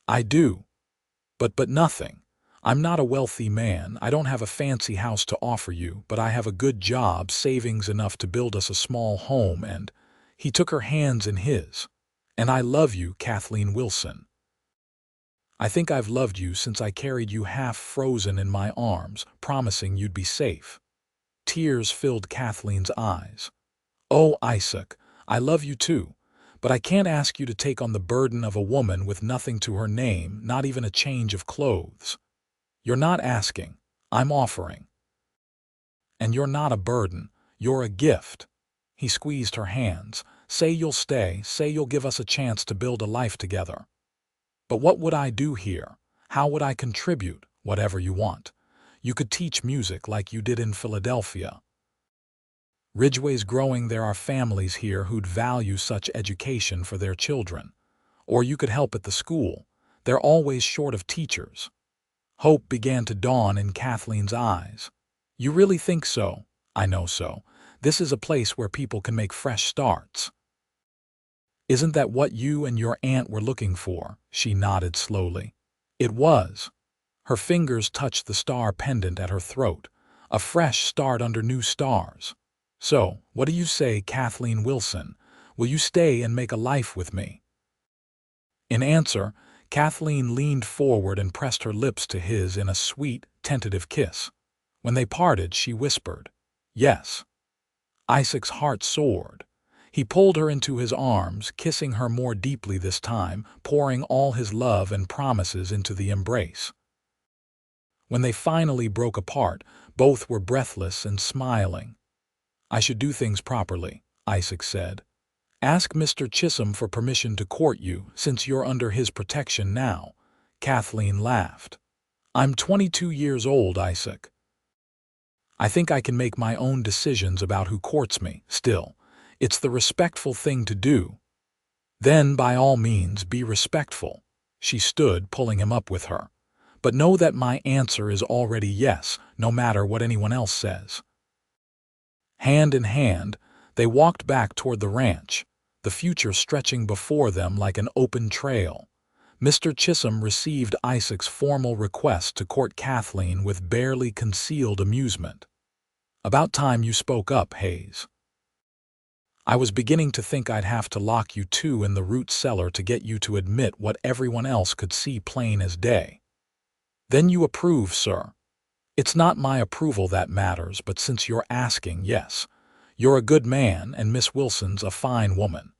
I do. But nothing. I'm not a wealthy man, I don't have a fancy house to offer you, but I have a good job, savings enough to build us a small home, and he took her hands in his. And I love you, Kathleen Wilson. I think I've loved you since I carried you half frozen in my arms, promising you'd be safe. Tears filled Kathleen's eyes. Oh, Isaac, I love you too, but I can't ask you to take on the burden of a woman with nothing to her name, not even a change of clothes. You're not asking, I'm offering. And you're not a burden, you're a gift. He squeezed her hands. Say you'll stay, say you'll give us a chance to build a life together. But what would I do here? How would I contribute? Whatever you want. You could teach music like you did in Philadelphia. Ridgeway's growing, there are families here who'd value such education for their children. Or you could help at the school. They're always short of teachers. Hope began to dawn in Kathleen's eyes. You really think so? I know so. This is a place where people can make fresh starts. Isn't that what you and your aunt were looking for? She nodded slowly. It was. Her fingers touched the star pendant at her throat. A fresh start under new stars. So, what do you say, Kathleen Wilson? Will you stay and make a life with me? In answer, Kathleen leaned forward and pressed her lips to his in a sweet, tentative kiss. When they parted, she whispered, Yes. Isaac's heart soared. He pulled her into his arms, kissing her more deeply this time, pouring all his love and promises into the embrace. When they finally broke apart, both were breathless and smiling. I should do things properly, Isaac said. Ask Mr. Chisholm for permission to court you, since you're under his protection now. Kathleen laughed. I'm 22 years old, Isaac. I think I can make my own decisions about who courts me, still. It's the respectful thing to do. Then, by all means, be respectful. She stood, pulling him up with her. But know that my answer is already yes, no matter what anyone else says. Hand in hand, they walked back toward the ranch, the future stretching before them like an open trail. Mr. Chisholm received Isaac's formal request to court Kathleen with barely concealed amusement. About time you spoke up, Hayes. I was beginning to think I'd have to lock you two in the root cellar to get you to admit what everyone else could see plain as day. Then you approve, sir. It's not my approval that matters, but since you're asking, yes. You're a good man, and Miss Wilson's a fine woman.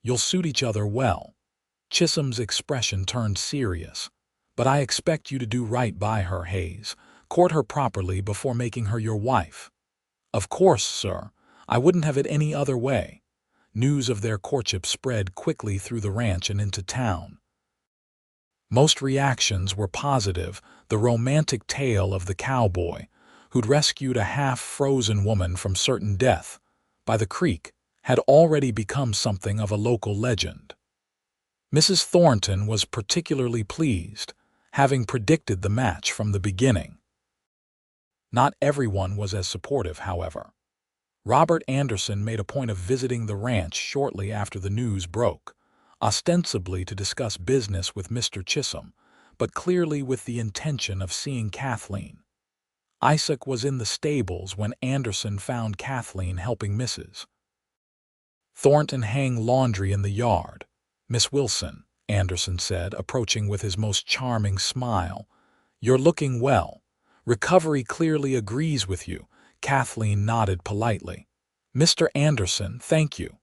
You'll suit each other well. Chisholm's expression turned serious. But I expect you to do right by her, Hayes. Court her properly before making her your wife. Of course, sir. I wouldn't have it any other way. News of their courtship spread quickly through the ranch and into town. Most reactions were positive. The romantic tale of the cowboy, who'd rescued a half-frozen woman from certain death by the creek, had already become something of a local legend. Mrs. Thornton was particularly pleased, having predicted the match from the beginning. Not everyone was as supportive, however. Robert Anderson made a point of visiting the ranch shortly after the news broke, ostensibly to discuss business with Mr. Chisholm, but clearly with the intention of seeing Kathleen. Isaac was in the stables when Anderson found Kathleen helping Mrs. Thornton hang laundry in the yard. Miss Wilson, Anderson said, approaching with his most charming smile, you're looking well. Recovery clearly agrees with you. Kathleen nodded politely. Mr. Anderson, thank you.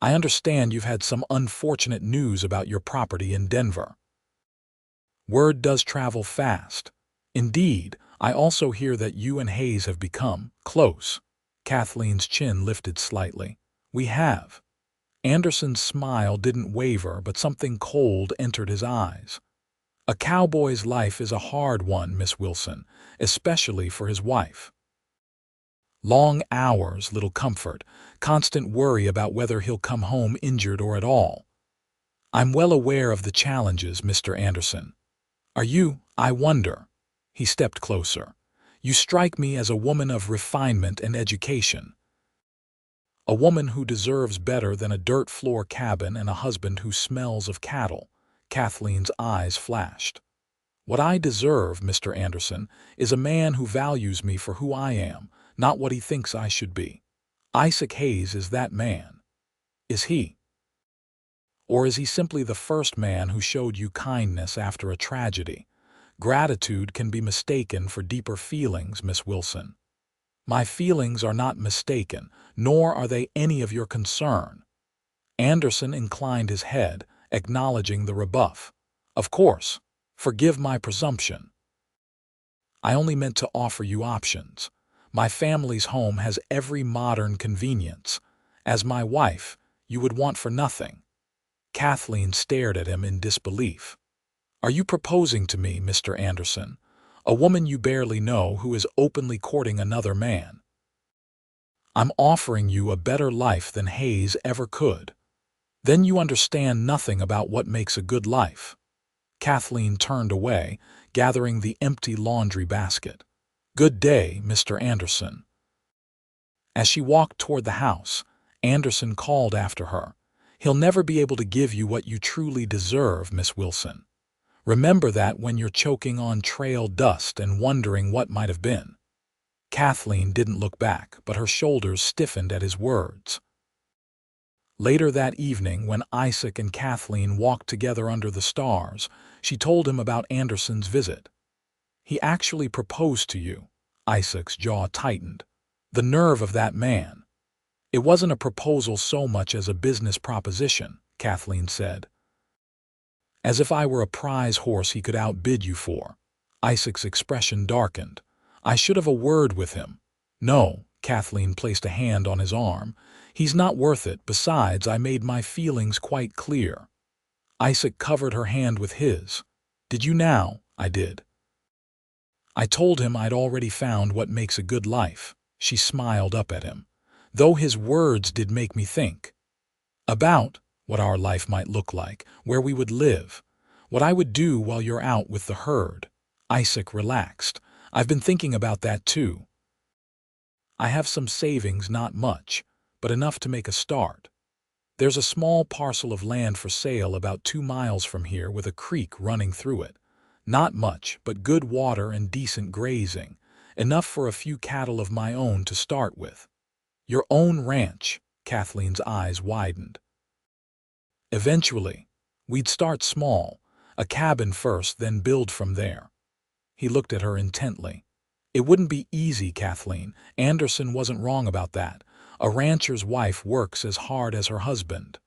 I understand you've had some unfortunate news about your property in Denver. Word does travel fast. Indeed, I also hear that you and Hayes have become close. Kathleen's chin lifted slightly. We have. Anderson's smile didn't waver, but something cold entered his eyes. A cowboy's life is a hard one, Miss Wilson, especially for his wife. Long hours, little comfort, constant worry about whether he'll come home injured or at all. I'm well aware of the challenges, Mr. Anderson. Are you, I wonder? He stepped closer. You strike me as a woman of refinement and education. A woman who deserves better than a dirt floor cabin and a husband who smells of cattle. Kathleen's eyes flashed. What I deserve, Mr. Anderson, is a man who values me for who I am, not what he thinks I should be. Isaac Hayes is that man. Is he? Or is he simply the first man who showed you kindness after a tragedy? Gratitude can be mistaken for deeper feelings, Miss Wilson. My feelings are not mistaken, nor are they any of your concern. Anderson inclined his head, acknowledging the rebuff. Of course. Forgive my presumption. I only meant to offer you options. My family's home has every modern convenience. As my wife, you would want for nothing. Kathleen stared at him in disbelief. Are you proposing to me, Mr. Anderson, a woman you barely know who is openly courting another man? I'm offering you a better life than Hayes ever could. Then you understand nothing about what makes a good life. Kathleen turned away, gathering the empty laundry basket. Good day, Mr. Anderson. As she walked toward the house, Anderson called after her. He'll never be able to give you what you truly deserve, Miss Wilson. Remember that when you're choking on trail dust and wondering what might have been. Kathleen didn't look back, but her shoulders stiffened at his words. Later that evening, when Isaac and Kathleen walked together under the stars, she told him about Anderson's visit. He actually proposed to you. Isaac's jaw tightened. The nerve of that man. It wasn't a proposal so much as a business proposition, Kathleen said. As if I were a prize horse he could outbid you for. Isaac's expression darkened. I should have a word with him. No, Kathleen placed a hand on his arm. He's not worth it. Besides, I made my feelings quite clear. Isaac covered her hand with his. Did you now? I did. I told him I'd already found what makes a good life. She smiled up at him. Though his words did make me think. About what our life might look like, where we would live, what I would do while you're out with the herd. Isaac relaxed. I've been thinking about that too. I have some savings, not much, but enough to make a start. There's a small parcel of land for sale about 2 miles from here with a creek running through it. Not much, but good water and decent grazing, enough for a few cattle of my own to start with. Your own ranch, Kathleen's eyes widened. Eventually, we'd start small, a cabin first, then build from there. He looked at her intently. It wouldn't be easy, Kathleen. Anderson wasn't wrong about that. A rancher's wife works as hard as her husband.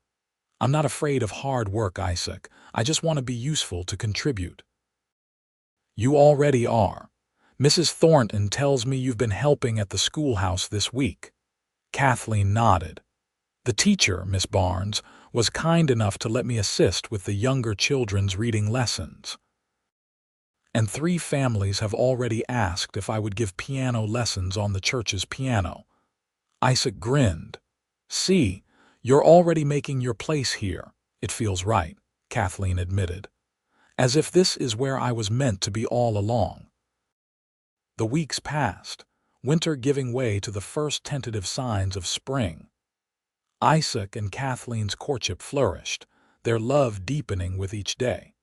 I'm not afraid of hard work, Isaac. I just want to be useful to contribute. You already are. Mrs. Thornton tells me you've been helping at the schoolhouse this week. Kathleen nodded. The teacher, Miss Barnes, was kind enough to let me assist with the younger children's reading lessons. And 3 families have already asked if I would give piano lessons on the church's piano. Isaac grinned. See, you're already making your place here. It feels right, Kathleen admitted. As if this is where I was meant to be all along. The weeks passed, winter giving way to the first tentative signs of spring. Isaac and Kathleen's courtship flourished, their love deepening with each day.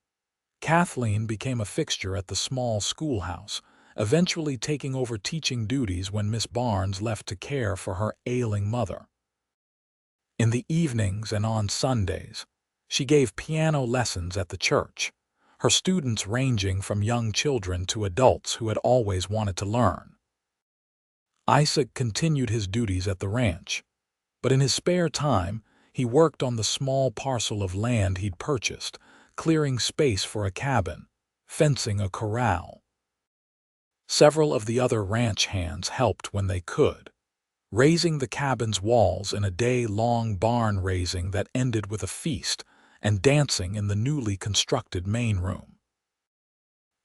Kathleen became a fixture at the small schoolhouse, eventually taking over teaching duties when Miss Barnes left to care for her ailing mother. In the evenings and on Sundays, she gave piano lessons at the church, her students ranging from young children to adults who had always wanted to learn. Isaac continued his duties at the ranch, but in his spare time, he worked on the small parcel of land he'd purchased, clearing space for a cabin, fencing a corral. Several of the other ranch hands helped when they could, raising the cabin's walls in a day-long barn raising that ended with a feast and dancing in the newly constructed main room.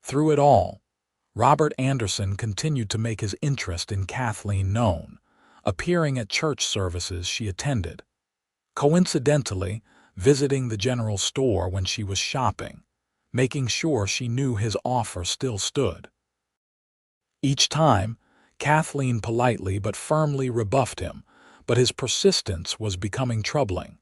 Through it all, Robert Anderson continued to make his interest in Kathleen known, appearing at church services she attended, coincidentally visiting the general store when she was shopping, making sure she knew his offer still stood. Each time, Kathleen politely but firmly rebuffed him, but his persistence was becoming troubling.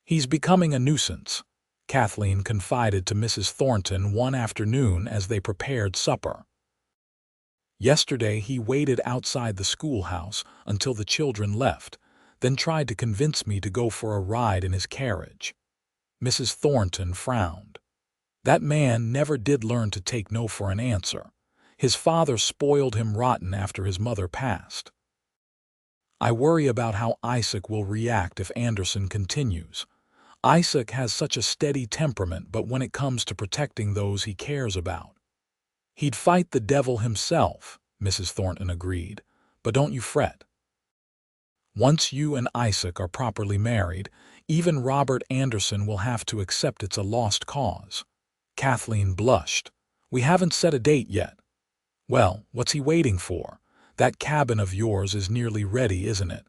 "He's becoming a nuisance," Kathleen confided to Mrs. Thornton one afternoon as they prepared supper. "Yesterday he waited outside the schoolhouse until the children left, then tried to convince me to go for a ride in his carriage." Mrs. Thornton frowned. "That man never did learn to take no for an answer. His father spoiled him rotten after his mother passed. I worry about how Isaac will react if Anderson continues. Isaac has such a steady temperament, but when it comes to protecting those he cares about, he'd fight the devil himself," Mrs. Thornton agreed. "But don't you fret. Once you and Isaac are properly married, even Robert Anderson will have to accept it's a lost cause." Kathleen blushed. "We haven't set a date yet." "Well, what's he waiting for? That cabin of yours is nearly ready, isn't it?"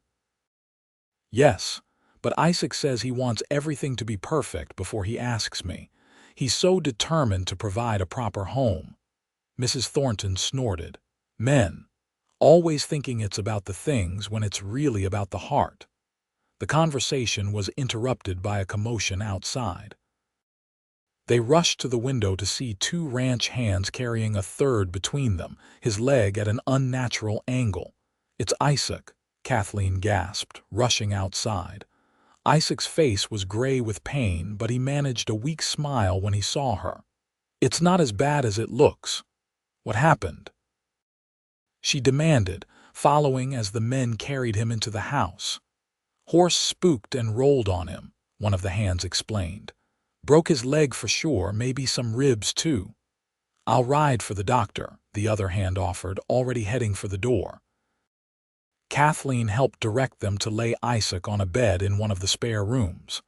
"Yes, but Isaac says he wants everything to be perfect before he asks me. He's so determined to provide a proper home." Mrs. Thornton snorted. "Men, always thinking it's about the things when it's really about the heart." The conversation was interrupted by a commotion outside. They rushed to the window to see two ranch hands carrying a third between them, his leg at an unnatural angle. "It's Isaac," Kathleen gasped, rushing outside. Isaac's face was gray with pain, but he managed a weak smile when he saw her. "It's not as bad as it looks. What happened?" she demanded, following as the men carried him into the house. "Horse spooked and rolled on him," one of the hands explained. "Broke his leg for sure, maybe some ribs too." "I'll ride for the doctor," the other hand offered, already heading for the door. Kathleen helped direct them to lay Isaac on a bed in one of the spare rooms.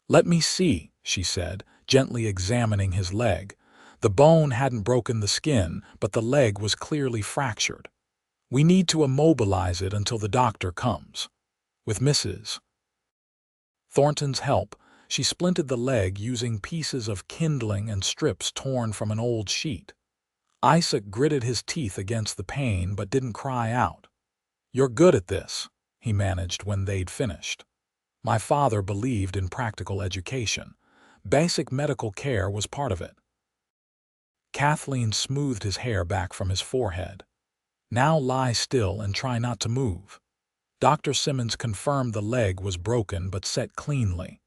"Let me see," she said, gently examining his leg. The bone hadn't broken the skin, but the leg was clearly fractured. "We need to immobilize it until the doctor comes." With Mrs. Thornton's help, she splinted the leg using pieces of kindling and strips torn from an old sheet. Isaac gritted his teeth against the pain but didn't cry out. "You're good at this," he managed when they'd finished. "My father believed in practical education. Basic medical care was part of it." Kathleen smoothed his hair back from his forehead. "Now lie still and try not to move." Dr. Simmons confirmed the leg was broken but set cleanly.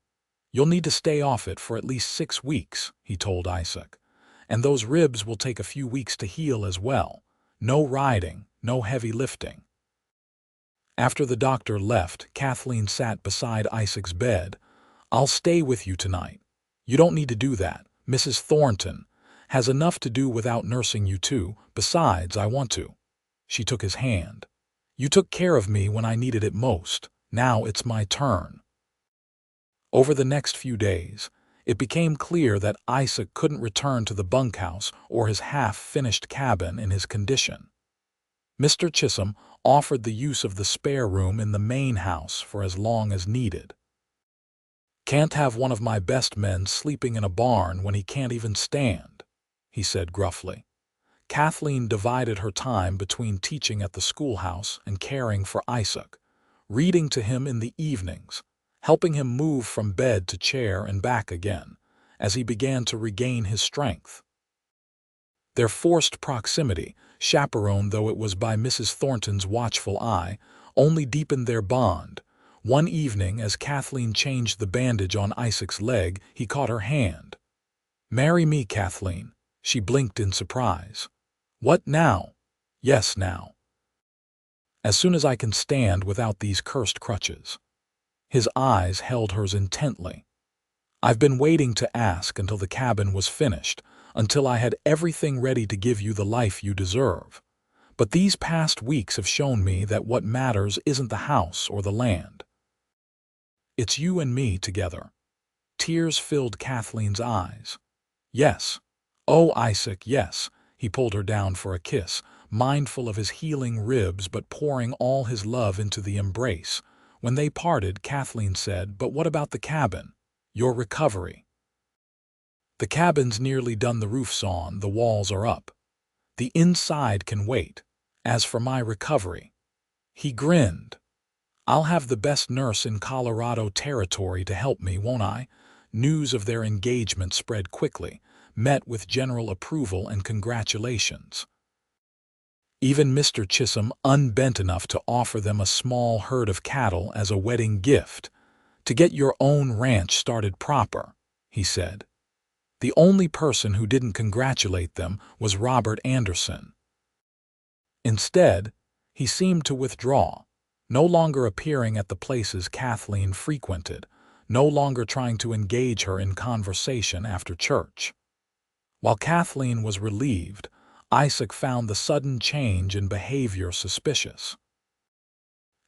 "You'll need to stay off it for at least 6 weeks," he told Isaac. "And those ribs will take a few weeks to heal as well. No riding, no heavy lifting." After the doctor left, Kathleen sat beside Isaac's bed. "I'll stay with you tonight." "You don't need to do that. Mrs. Thornton has enough to do without nursing you too. Besides, I want to." She took his hand. "You took care of me when I needed it most. Now it's my turn." Over the next few days, it became clear that Isaac couldn't return to the bunkhouse or his half-finished cabin in his condition. Mr. Chisholm offered the use of the spare room in the main house for as long as needed. "Can't have one of my best men sleeping in a barn when he can't even stand," he said gruffly. Kathleen divided her time between teaching at the schoolhouse and caring for Isaac, reading to him in the evenings, helping him move from bed to chair and back again, as he began to regain his strength. Their forced proximity, chaperoned though it was by Mrs. Thornton's watchful eye, only deepened their bond. One evening, as Kathleen changed the bandage on Isaac's leg, he caught her hand. "Marry me, Kathleen." She blinked in surprise. "What now?" "Yes, now. As soon as I can stand without these cursed crutches." His eyes held hers intently. "I've been waiting to ask until the cabin was finished, until I had everything ready to give you the life you deserve. But these past weeks have shown me that what matters isn't the house or the land. It's you and me together." Tears filled Kathleen's eyes. "Yes. Oh, Isaac, yes." He pulled her down for a kiss, mindful of his healing ribs but pouring all his love into the embrace. When they parted, Kathleen said, "But what about the cabin? Your recovery?" "The cabin's nearly done. The roof's on, the walls are up. The inside can wait. As for my recovery," he grinned, "I'll have the best nurse in Colorado territory to help me, won't I?" News of their engagement spread quickly, met with general approval and congratulations. Even Mr. Chisholm unbent enough to offer them a small herd of cattle as a wedding gift. "To get your own ranch started proper," he said. The only person who didn't congratulate them was Robert Anderson. Instead, he seemed to withdraw, no longer appearing at the places Kathleen frequented, no longer trying to engage her in conversation after church. While Kathleen was relieved, Isaac found the sudden change in behavior suspicious.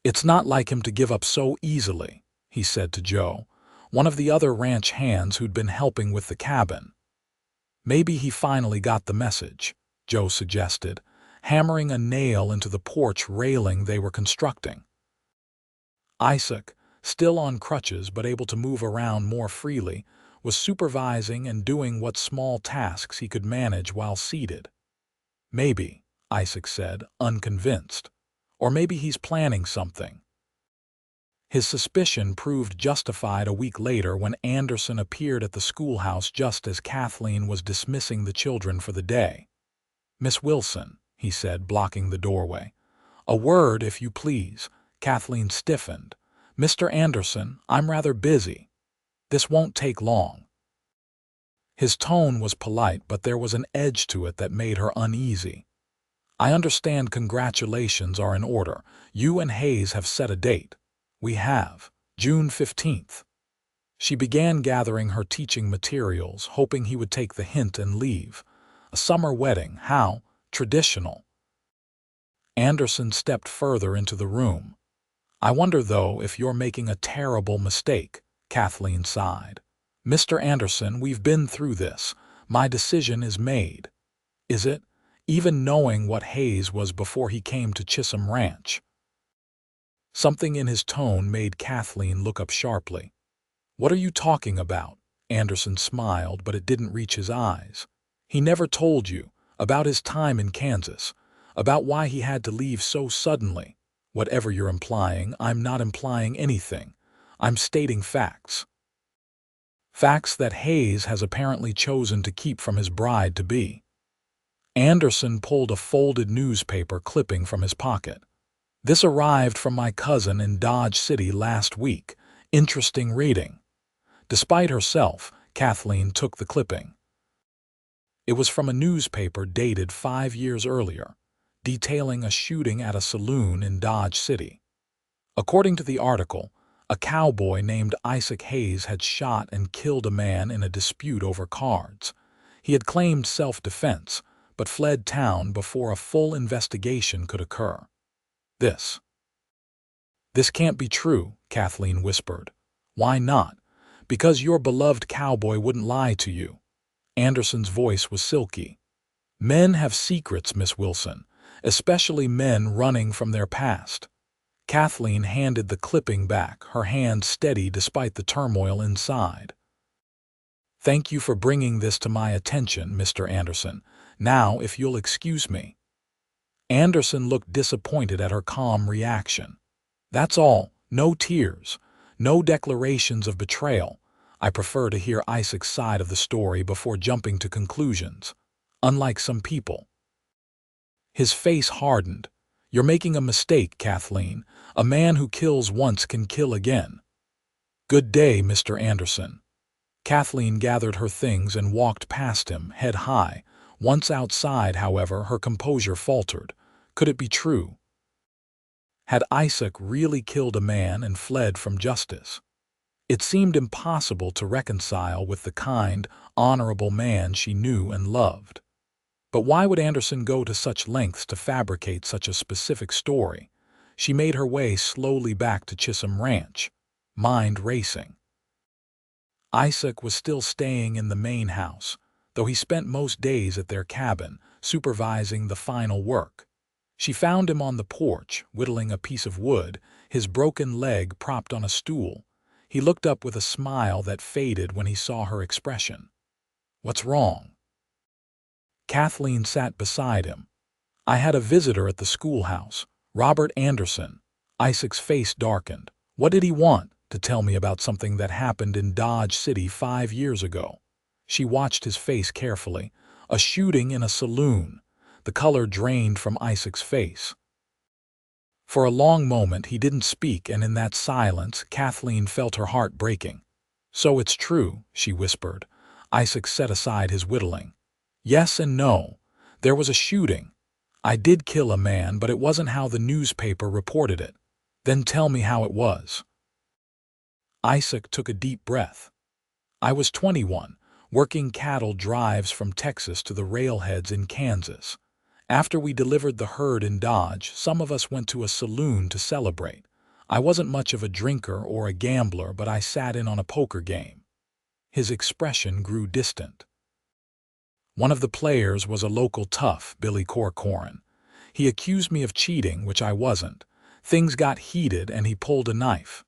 "It's not like him to give up so easily," he said to Joe, one of the other ranch hands who'd been helping with the cabin. "Maybe he finally got the message," Joe suggested, hammering a nail into the porch railing they were constructing. Isaac, still on crutches but able to move around more freely, was supervising and doing what small tasks he could manage while seated. "Maybe," Isaac said, unconvinced. "Or maybe he's planning something." His suspicion proved justified a week later when Anderson appeared at the schoolhouse just as Kathleen was dismissing the children for the day. "Miss Wilson," he said, blocking the doorway. "A word, if you please." Kathleen stiffened. "Mr. Anderson, I'm rather busy. This won't take long." His tone was polite, but there was an edge to it that made her uneasy. "I understand congratulations are in order. You and Hayes have set a date." "We have. June 15th. She began gathering her teaching materials, hoping he would take the hint and leave. "A summer wedding, how traditional." Anderson stepped further into the room. "I wonder, though, if you're making a terrible mistake," Kathleen sighed. "Mr. Anderson, we've been through this. My decision is made." "Is it? Even knowing what Hayes was before he came to Chisholm Ranch?" Something in his tone made Kathleen look up sharply. "What are you talking about?" Anderson smiled, but it didn't reach his eyes. "He never told you about his time in Kansas, about why he had to leave so suddenly." "Whatever you're implying, I'm not implying anything. I'm stating facts. Facts that Hayes has apparently chosen to keep from his bride-to-be." Anderson pulled a folded newspaper clipping from his pocket. "This arrived from my cousin in Dodge City last week. Interesting reading." Despite herself, Kathleen took the clipping. It was from a newspaper dated 5 years earlier, detailing a shooting at a saloon in Dodge City. According to the article, a cowboy named Isaac Hayes had shot and killed a man in a dispute over cards. He had claimed self-defense, but fled town before a full investigation could occur. This can't be true," Kathleen whispered. "Why not?" "Because your beloved cowboy wouldn't lie to you." Anderson's voice was silky. "Men have secrets, Miss Wilson, especially men running from their past." Kathleen handed the clipping back, her hand steady despite the turmoil inside. "Thank you for bringing this to my attention, Mr. Anderson. Now, if you'll excuse me." Anderson looked disappointed at her calm reaction. "That's all. No tears. No declarations of betrayal. I prefer to hear Isaac's side of the story before jumping to conclusions. Unlike some people." His face hardened. "You're making a mistake, Kathleen. A man who kills once can kill again." "Good day, Mr. Anderson." Kathleen gathered her things and walked past him, head high. Once outside, however, her composure faltered. Could it be true? Had Isaac really killed a man and fled from justice? It seemed impossible to reconcile with the kind, honorable man she knew and loved. But why would Anderson go to such lengths to fabricate such a specific story? She made her way slowly back to Chisholm Ranch, mind racing. Isaac was still staying in the main house, though he spent most days at their cabin, supervising the final work. She found him on the porch, whittling a piece of wood, his broken leg propped on a stool. He looked up with a smile that faded when he saw her expression. "What's wrong?" Kathleen sat beside him. "I had a visitor at the schoolhouse, Robert Anderson." Isaac's face darkened. "What did he want? To tell me about something that happened in Dodge City 5 years ago." She watched his face carefully. A shooting in a saloon. The color drained from Isaac's face. For a long moment he didn't speak, and in that silence Kathleen felt her heart breaking. "So it's true," she whispered. Isaac set aside his whittling. "Yes and no. There was a shooting. I did kill a man, but it wasn't how the newspaper reported it." "Then tell me how it was." Isaac took a deep breath. "I was 21, working cattle drives from Texas to the railheads in Kansas. After we delivered the herd in Dodge, some of us went to a saloon to celebrate. I wasn't much of a drinker or a gambler, but I sat in on a poker game." His expression grew distant. "One of the players was a local tough, Billy Corcoran. He accused me of cheating, which I wasn't. Things got heated and he pulled a knife."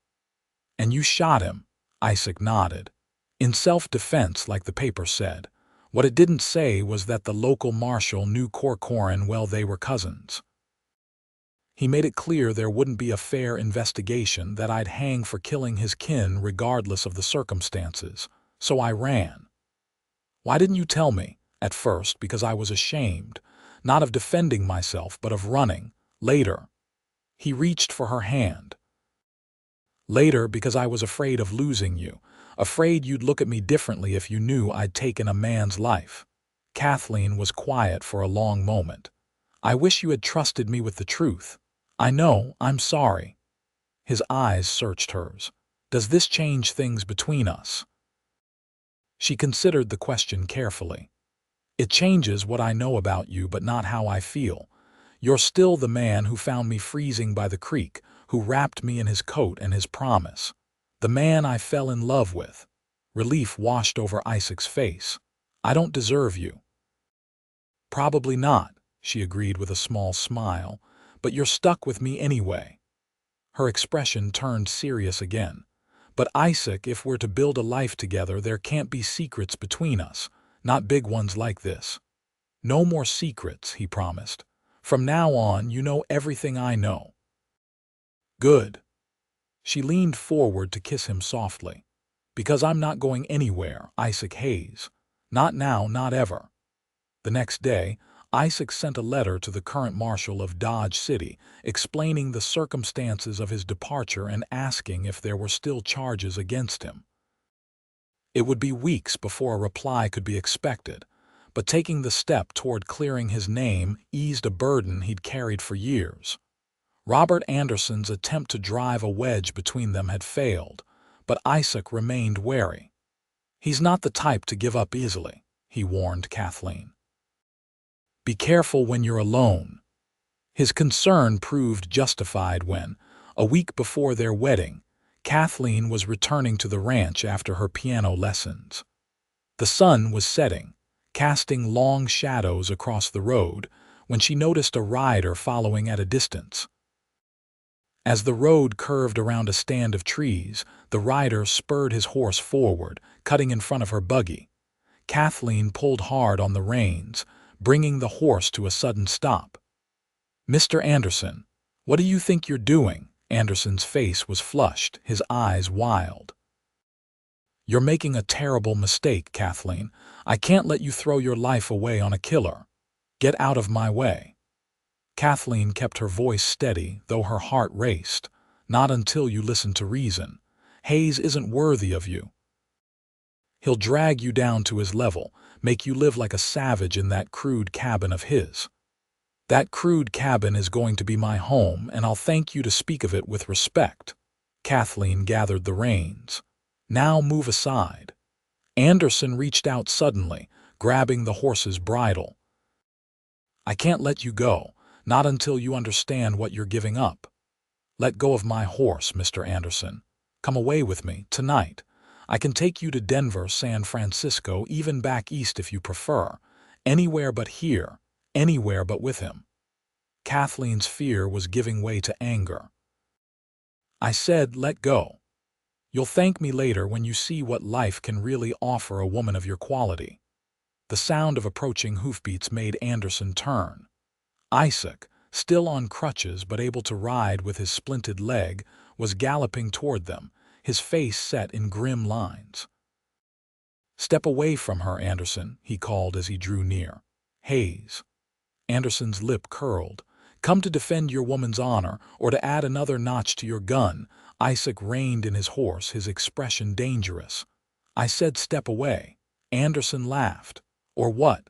"And you shot him?" Isaac nodded. "In self-defense, like the paper said. What it didn't say was that the local marshal knew Corcoran well. They were cousins. He made it clear there wouldn't be a fair investigation, that I'd hang for killing his kin regardless of the circumstances. So I ran." "Why didn't you tell me?" "At first, because I was ashamed. Not of defending myself, but of running. Later." He reached for her hand. "Later, because I was afraid of losing you. Afraid you'd look at me differently if you knew I'd taken a man's life." Kathleen was quiet for a long moment. "I wish you had trusted me with the truth." "I know, I'm sorry." His eyes searched hers. "Does this change things between us?" She considered the question carefully. "It changes what I know about you, but not how I feel. You're still the man who found me freezing by the creek, who wrapped me in his coat and his promise. The man I fell in love with." Relief washed over Isaac's face. "I don't deserve you." "Probably not," she agreed with a small smile, "but you're stuck with me anyway." Her expression turned serious again. "But Isaac, if we're to build a life together, there can't be secrets between us, not big ones like this." "No more secrets," he promised. "From now on, you know everything I know." "Good." She leaned forward to kiss him softly. "Because I'm not going anywhere, Isaac Hayes. Not now, not ever." The next day, Isaac sent a letter to the current marshal of Dodge City, explaining the circumstances of his departure and asking if there were still charges against him. It would be weeks before a reply could be expected, but taking the step toward clearing his name eased a burden he'd carried for years. Robert Anderson's attempt to drive a wedge between them had failed, but Isaac remained wary. "He's not the type to give up easily," he warned Kathleen. "Be careful when you're alone." His concern proved justified when, a week before their wedding, Kathleen was returning to the ranch after her piano lessons. The sun was setting, casting long shadows across the road, when she noticed a rider following at a distance. As the road curved around a stand of trees, the rider spurred his horse forward, cutting in front of her buggy. Kathleen pulled hard on the reins, bringing the horse to a sudden stop. "Mr. Anderson, what do you think you're doing?" Anderson's face was flushed, his eyes wild. "You're making a terrible mistake, Kathleen. I can't let you throw your life away on a killer. Get out of my way." Kathleen kept her voice steady, though her heart raced. "Not until you listen to reason. Hayes isn't worthy of you. He'll drag you down to his level, make you live like a savage in that crude cabin of his. That crude cabin is going to be my home, and I'll thank you to speak of it with respect." Kathleen gathered the reins. Now move aside." Anderson reached out suddenly, grabbing the horse's bridle. "I can't let you go, not until you understand what you're giving up. Let go of my horse, Mr. Anderson. Come away with me, tonight. I can take you to Denver, San Francisco, even back east if you prefer. Anywhere but here, anywhere but with him." Kathleen's fear was giving way to anger. "I said let go. You'll thank me later when you see what life can really offer a woman of your quality." The sound of approaching hoofbeats made Anderson turn. Isaac, still on crutches but able to ride with his splinted leg, was galloping toward them, his face set in grim lines. "Step away from her, Anderson," he called as he drew near. "Hayes." Anderson's lip curled. "Come to defend your woman's honor or to add another notch to your gun." Isaac reined in his horse, his expression dangerous. "I said step away." Anderson laughed. "Or what?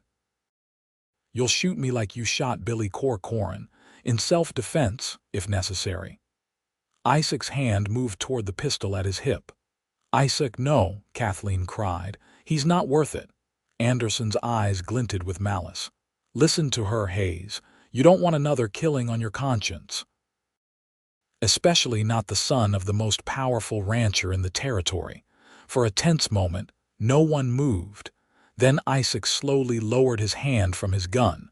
You'll shoot me like you shot Billy Corcoran, in self-defense, if necessary." Isaac's hand moved toward the pistol at his hip. "Isaac, no," Kathleen cried. "He's not worth it." Anderson's eyes glinted with malice. "Listen to her, Hayes. You don't want another killing on your conscience. Especially not the son of the most powerful rancher in the territory." For a tense moment, no one moved. Then Isaac slowly lowered his hand from his gun.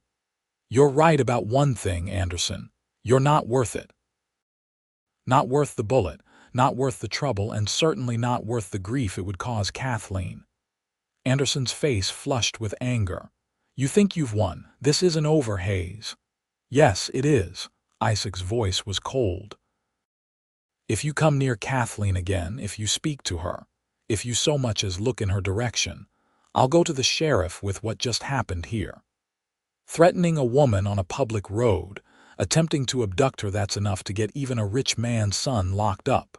"You're right about one thing, Anderson. You're not worth it. Not worth the bullet, not worth the trouble, and certainly not worth the grief it would cause Kathleen." Anderson's face flushed with anger. "You think you've won. This isn't over, Hayes." "Yes, it is." Isaac's voice was cold. "If you come near Kathleen again, if you speak to her, if you so much as look in her direction, I'll go to the sheriff with what just happened here. Threatening a woman on a public road, attempting to abduct her, that's enough to get even a rich man's son locked up."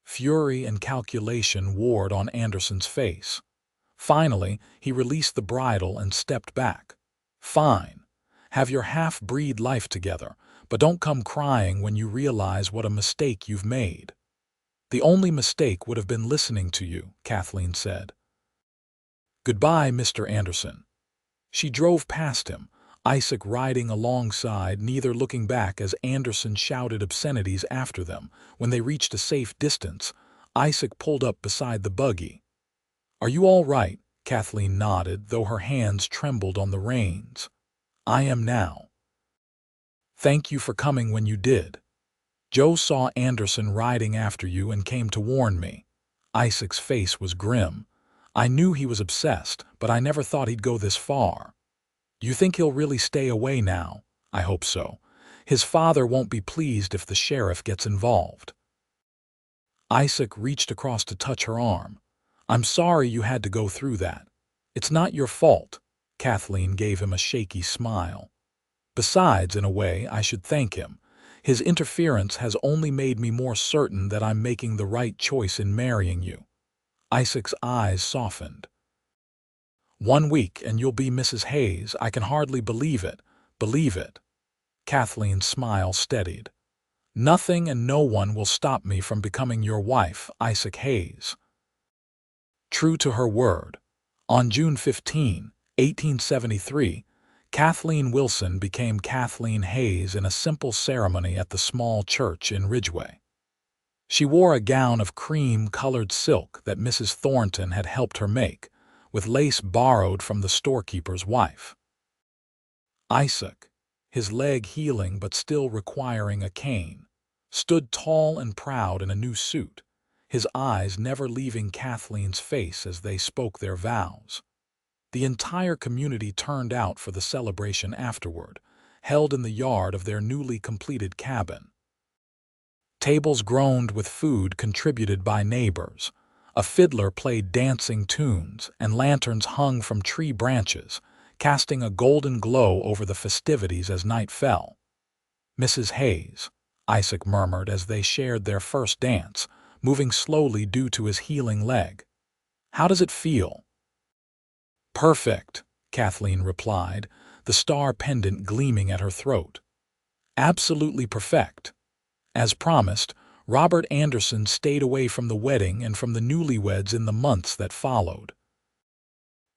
Fury and calculation warred on Anderson's face. Finally, he released the bridle and stepped back. "Fine. Have your half-breed life together, but don't come crying when you realize what a mistake you've made." "The only mistake would have been listening to you," Kathleen said. "Goodbye, Mr. Anderson." She drove past him, Isaac riding alongside, neither looking back as Anderson shouted obscenities after them. When they reached a safe distance, Isaac pulled up beside the buggy. "Are you all right?" Kathleen nodded, though her hands trembled on the reins. "I am now. Thank you for coming when you did. Joe saw Anderson riding after you and came to warn me." Isaac's face was grim. "I knew he was obsessed, but I never thought he'd go this far." "Do you think he'll really stay away now?" "I hope so. His father won't be pleased if the sheriff gets involved." Isaac reached across to touch her arm. "I'm sorry you had to go through that. It's not your fault." Kathleen gave him a shaky smile. "Besides, in a way, I should thank him. His interference has only made me more certain that I'm making the right choice in marrying you." Isaac's eyes softened. "1 week and you'll be Mrs. Hayes. I can hardly believe it. Believe it." Kathleen's smile steadied. "Nothing and no one will stop me from becoming your wife, Isaac Hayes." True to her word, on June 15, 1873, Kathleen Wilson became Kathleen Hayes in a simple ceremony at the small church in Ridgeway. She wore a gown of cream-colored silk that Mrs. Thornton had helped her make, with lace borrowed from the storekeeper's wife. Isaac, his leg healing but still requiring a cane, stood tall and proud in a new suit, his eyes never leaving Kathleen's face as they spoke their vows. The entire community turned out for the celebration afterward, held in the yard of their newly completed cabin. Tables groaned with food contributed by neighbors. A fiddler played dancing tunes, and lanterns hung from tree branches, casting a golden glow over the festivities as night fell. "Mrs. Hayes," Isaac murmured as they shared their first dance, moving slowly due to his healing leg. "How does it feel?" "Perfect," Kathleen replied, the star pendant gleaming at her throat. "Absolutely perfect." As promised, Robert Anderson stayed away from the wedding and from the newlyweds in the months that followed.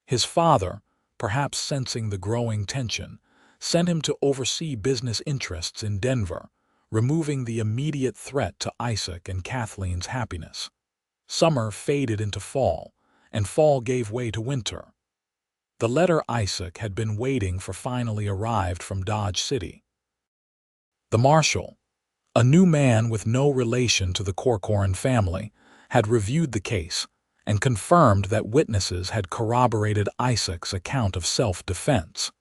His father, perhaps sensing the growing tension, sent him to oversee business interests in Denver, removing the immediate threat to Isaac and Kathleen's happiness. Summer faded into fall, and fall gave way to winter. The letter Isaac had been waiting for finally arrived from Dodge City. The marshal, a new man with no relation to the Corcoran family, had reviewed the case and confirmed that witnesses had corroborated Isaac's account of self-defense.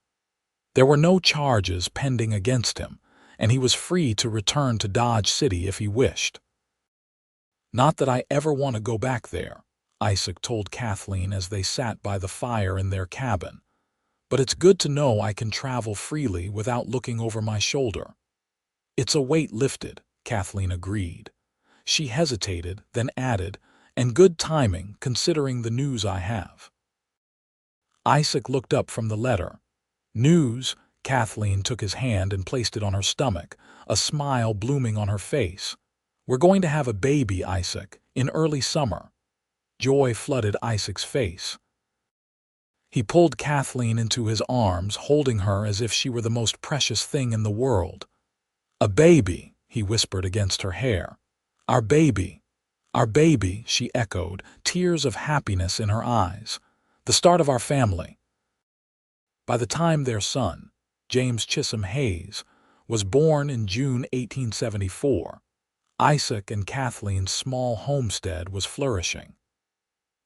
There were no charges pending against him, and he was free to return to Dodge City if he wished. "Not that I ever want to go back there," Isaac told Kathleen as they sat by the fire in their cabin, "but it's good to know I can travel freely without looking over my shoulder." "It's a weight lifted," Kathleen agreed. She hesitated, then added, "and good timing considering the news I have." Isaac looked up from the letter. "News?" Kathleen took his hand and placed it on her stomach, a smile blooming on her face. "We're going to have a baby, Isaac, in early summer." Joy flooded Isaac's face. He pulled Kathleen into his arms, holding her as if she were the most precious thing in the world. "A baby," he whispered against her hair. "Our baby. Our baby," she echoed, tears of happiness in her eyes. "The start of our family." By the time their son, James Chisholm Hayes, was born in June 1874, Isaac and Kathleen's small homestead was flourishing.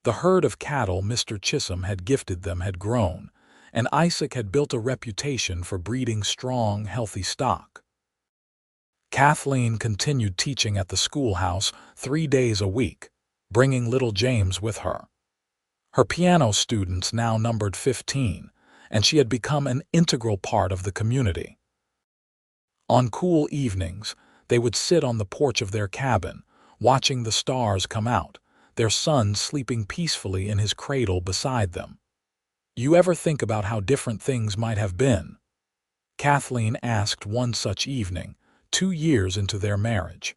The herd of cattle Mr. Chisholm had gifted them had grown, and Isaac had built a reputation for breeding strong, healthy stock. Kathleen continued teaching at the schoolhouse 3 days a week, bringing little James with her. Her piano students now numbered 15, and she had become an integral part of the community. On cool evenings, they would sit on the porch of their cabin, watching the stars come out, their son sleeping peacefully in his cradle beside them. "You ever think about how different things might have been?" Kathleen asked one such evening, 2 years into their marriage.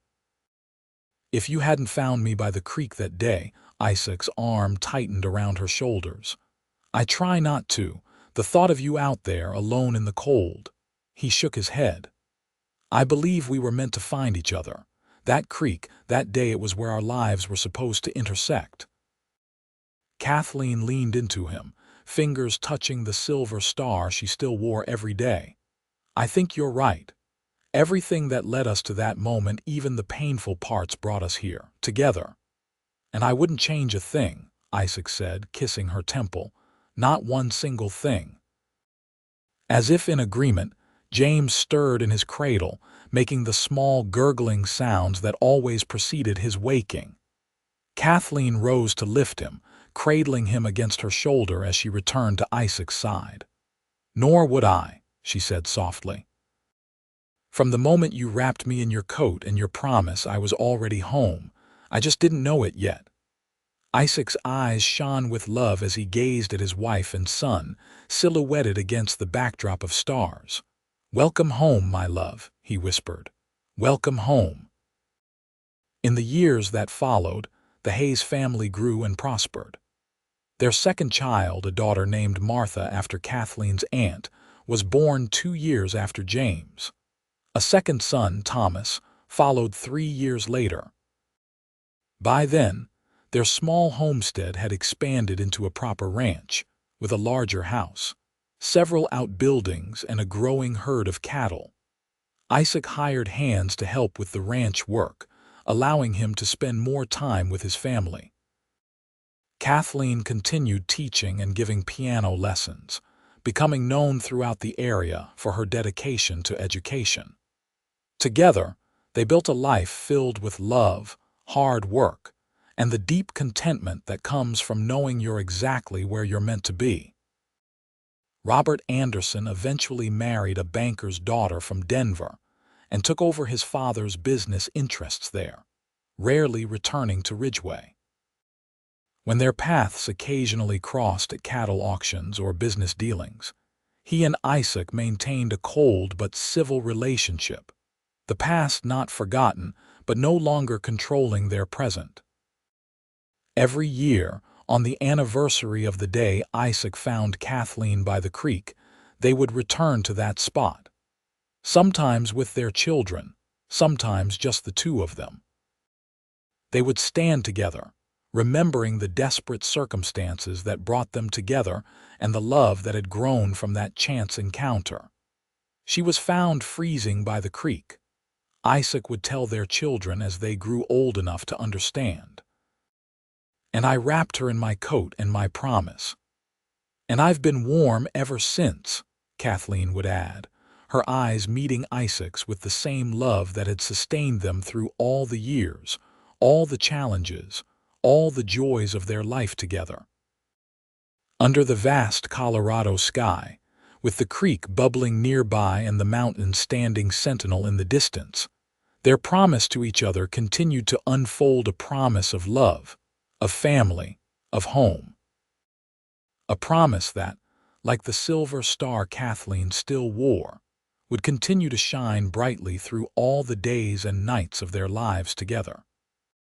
"If you hadn't found me by the creek that day," Isaac's arm tightened around her shoulders. "I try not to. The thought of you out there, alone in the cold." He shook his head. "I believe we were meant to find each other. That creek, that day, it was where our lives were supposed to intersect." Kathleen leaned into him, fingers touching the silver star she still wore every day. "I think you're right. Everything that led us to that moment, even the painful parts, brought us here, together. And I wouldn't change a thing," Isaac said, kissing her temple. "Not one single thing." As if in agreement, James stirred in his cradle, making the small gurgling sounds that always preceded his waking. Kathleen rose to lift him, cradling him against her shoulder as she returned to Isaac's side. "Nor would I," she said softly. "From the moment you wrapped me in your coat and your promise, I was already home. I just didn't know it yet." Isaac's eyes shone with love as he gazed at his wife and son, silhouetted against the backdrop of stars. "Welcome home, my love," he whispered. "Welcome home." In the years that followed, the Hayes family grew and prospered. Their second child, a daughter named Martha after Kathleen's aunt, was born 2 years after James. A second son, Thomas, followed 3 years later. By then, their small homestead had expanded into a proper ranch, with a larger house, several outbuildings, and a growing herd of cattle. Isaac hired hands to help with the ranch work, allowing him to spend more time with his family. Kathleen continued teaching and giving piano lessons, becoming known throughout the area for her dedication to education. Together, they built a life filled with love, hard work, and the deep contentment that comes from knowing you're exactly where you're meant to be. Robert Anderson eventually married a banker's daughter from Denver and took over his father's business interests there, rarely returning to Ridgeway. When their paths occasionally crossed at cattle auctions or business dealings, he and Isaac maintained a cold but civil relationship. The past not forgotten, but no longer controlling their present. Every year, on the anniversary of the day Isaac found Kathleen by the creek, they would return to that spot, sometimes with their children, sometimes just the two of them. They would stand together, remembering the desperate circumstances that brought them together and the love that had grown from that chance encounter. She was found freezing by the creek, Isaac would tell their children as they grew old enough to understand. And I wrapped her in my coat and my promise. And I've been warm ever since, Kathleen would add, her eyes meeting Isaac's with the same love that had sustained them through all the years, all the challenges, all the joys of their life together. Under the vast Colorado sky, with the creek bubbling nearby and the mountains standing sentinel in the distance, their promise to each other continued to unfold, a promise of love, of family, of home. A promise that, like the silver star Kathleen still wore, would continue to shine brightly through all the days and nights of their lives together.